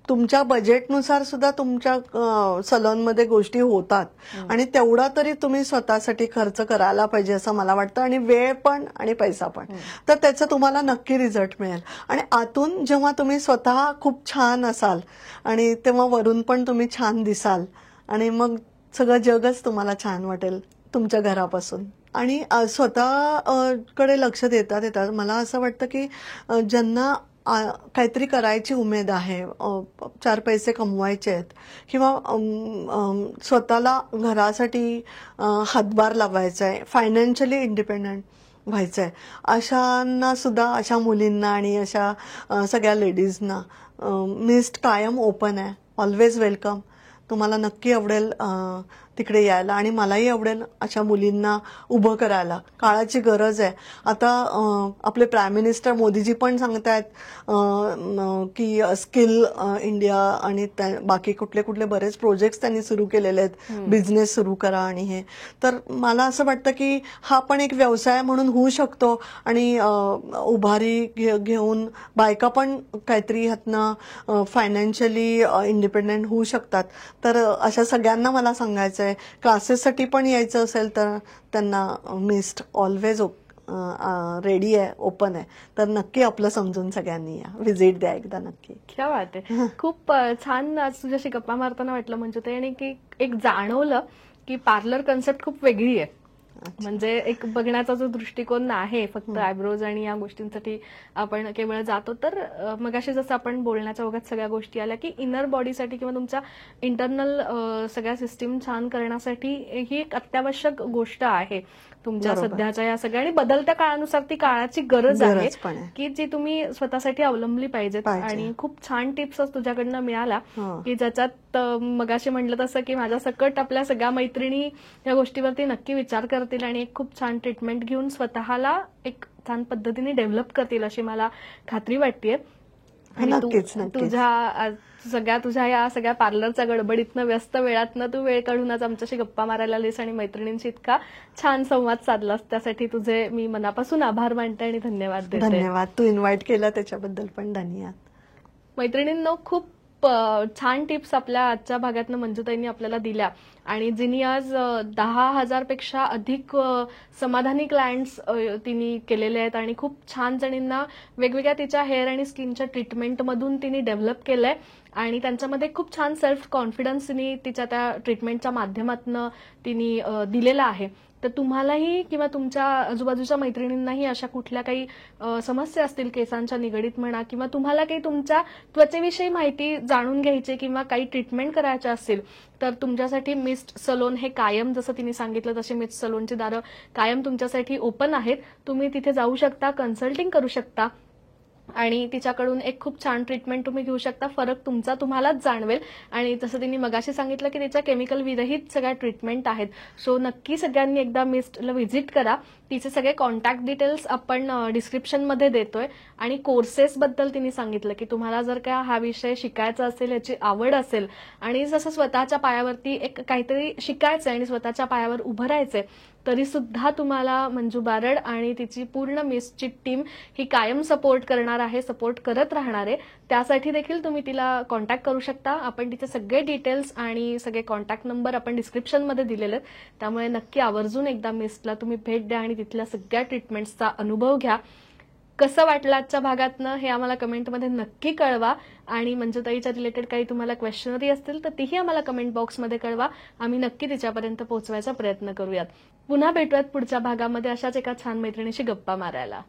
तुमच्या बजेटनुसार सुद्धा तुमच्या सलूनमध्ये गोष्टी होतात आणि तेवढा तरी तुम्ही स्वतःसाठी खर्च करायला पाहिजे असं मला वाटतं. आणि वेळ पण आणि पैसा पण, तर त्याचा तुम्हाला नक्की रिझल्ट मिळेल. आणि आतून जेव्हा तुम्ही स्वतः खूप छान असाल आणि तेव्हा वरून पण तुम्ही छान दिसाल आणि मग सगळं जगच तुम्हाला छान वाटेल तुमच्या घरापासून. आणि स्वतःकडे लक्ष देता मला असं वाटतं की ज्यांना काहीतरी करायची उमेद आहे, 4 पैसे कमवायचे आहेत किंवा स्वतःला घरासाठी हातभार लावायचा आहे, फायनान्शियली इंडिपेंडंट व्हायचं आहे, अशांना सुद्धा, अशा मुलींना आणि अशा सगळ्या लेडीजना मिस्ट कायम ओपन आहे. Always welcome. तुम्हाला नक्की आवडेल तिकडे यायला आणि मलाही आवडेल अशा मुलींना उभं करायला. काळाची गरज आहे. आता आपले प्राईम मिनिस्टर मोदीजी पण सांगतायत की स्किल इंडिया आणि बाकी कुठले बरेच प्रोजेक्ट्स त्यांनी सुरू केलेले आहेत, बिझनेस सुरू करा आणि हे. तर मला असं वाटतं की हा पण एक व्यवसाय म्हणून होऊ शकतो आणि उभारी घेऊन बायका पण काहीतरी ह्यातनं फायनान्शियली इंडिपेंडेंट होऊ शकतात. तर अशा सगळ्यांना मला सांगायचं, क्लासेससाठी पण यायचं असेल तर त्यांना मिस्ट ऑलवेज रेडी आहे, ओपन आहे. तर नक्की आपलं समजून सगळ्यांनी या, व्हिजिट द्या एकदा नक्की. क्या बात आहे. खूप छान आज तुझ्याशी गप्पा मारताना वाटलं म्हणजे ते, आणि की एक जाणवलं की पार्लर कन्सेप्ट खूप वेगळी आहे. म्हणजे एक बघण्याचा जो दृष्टिकोन आहे, फक्त आयब्रोज आणि या गोष्टींसाठी आपण केवळ जातो. तर मगाशी जसं आपण बोलण्याच्या ओघात सगळ्या गोष्टी आल्या की इनर बॉडीसाठी किंवा तुमच्या इंटरनल सगळ्या सिस्टीम छान करण्यासाठी ही एक अत्यावश्यक गोष्ट आहे तुमच्या सध्याच्या या सगळ्या, आणि बदलत्या काळानुसार ती काळाची गरज आहे की जी तुम्ही स्वतःसाठी अवलंबली पाहिजेत. आणि खूप छान टिप्स तुझ्याकडनं मिळाल्या की ज्याच्यात मगाशी म्हटलं तसं की माझ्या सकट आपल्या सगळ्या मैत्रिणी या गोष्टीवरती नक्की विचार करतील आणि एक खूप छान ट्रीटमेंट घेऊन स्वतःला एक छान पद्धतीने डेव्हलप करतील अशी मला खात्री वाटतेय. आणि तुझ्या सगळ्या तुझ्या या सगळ्या पार्लरच्या गडबडीतनं व्यस्त वेळातनं तू वेळ काढून आज आमच्याशी गप्पा मारायला आलीस आणि मैत्रिणींशी इतका छान संवाद साधलास त्यासाठी तुझे मी मनापासून आभार मानते आणि धन्यवाद देते. धन्यवाद. तू इन्व्हाइट केला त्याच्याबद्दल पण धन्यवाद. मैत्रिणींनो, खूप छान टिप्स आपल्या आजच्या भागातनं मंजुताईंनी आपल्याला दिल्या आणि जिनी आज 10,000 पेक्षा अधिक समाधानी क्लायंट्स तिने केलेले आहेत आणि खूप छान जणींना वेगवेगळ्या तिच्या हेअर आणि स्किनच्या ट्रीटमेंटमधून तिने डेव्हलप केलंय आणि त्यांच्यामध्ये खूप छान सेल्फ कॉन्फिडन्स तिने तिच्या त्या ट्रीटमेंटच्या माध्यमातून तिने दिलेला आहे. तर तुम्हालाही किंवा तुमच्या आजूबाजूच्या मैत्रिणींनाही अशा कुठल्या काही समस्या असतील केसांच्या निगडीत म्हणा किंवा तुम्हाला काही तुमच्या त्वचेविषयी माहिती जाणून घ्यायची किंवा काही ट्रीटमेंट करायच्या असतील तर तुमच्यासाठी मिस्ट सलोन हे कायम, जसं तिने सांगितलं तशी मिस्ट सलोनची दारं कायम तुमच्यासाठी ओपन आहेत. तुम्ही तिथे जाऊ शकता, कन्सल्टिंग करू शकता आणि तिच्याकडून एक खूप छान ट्रीटमेंट तुम्ही घेऊ शकता. फरक तुमचा तुम्हालाच जाणवेल आणि जसं तिने मगाशी सांगितलं की तिच्या केमिकल विरहित सगळ्या ट्रीटमेंट आहेत. सो नक्की सगळ्यांनी एकदा मिस्टला व्हिजिट करा. तिचे सगळे कॉन्टॅक्ट डिटेल्स आपण डिस्क्रिप्शनमध्ये देतोय आणि कोर्सेस बद्दल तिने सांगितलं की तुम्हाला जर का हा विषय शिकायचा असेल, याची आवड असेल आणि जसं स्वतःच्या पायावरती एक काहीतरी शिकायचं आणि स्वतःच्या पायावर उभं राहायचंय तरी सुद्धा तुम्हाला मंजू बारड आणि तिची पूर्ण मिसची टीम ही कायम सपोर्ट करणार आहे, सपोर्ट करत राहणार आहे. त्यासाठी देखील तुम्ही तिला कॉन्टॅक्ट करू शकता. आपण तिचे सगळे डिटेल्स आणि सगळे कॉन्टॅक्ट नंबर आपण डिस्क्रिप्शनमध्ये दिलेले आहेत. त्यामुळे नक्की आवर्जून एकदा मिसला तुम्ही भेट द्या आणि तिथल्या सगळ्या ट्रीटमेंट्सचा अनुभव घ्या. कसं वाटलं आजच्या भागातनं हे आम्हाला कमेंटमध्ये नक्की कळवा आणि मंजुताईच्या रिलेटेड काही तुम्हाला क्वेश्चनरी असतील तर तीही आम्हाला कमेंट बॉक्समध्ये कळवा. आम्ही नक्की तिच्यापर्यंत पोहोचवायचा प्रयत्न करूयात. पुन्हा भेटूयात पुढच्या भागामध्ये अशाच एका छान मैत्रिणीशी गप्पा मारायला.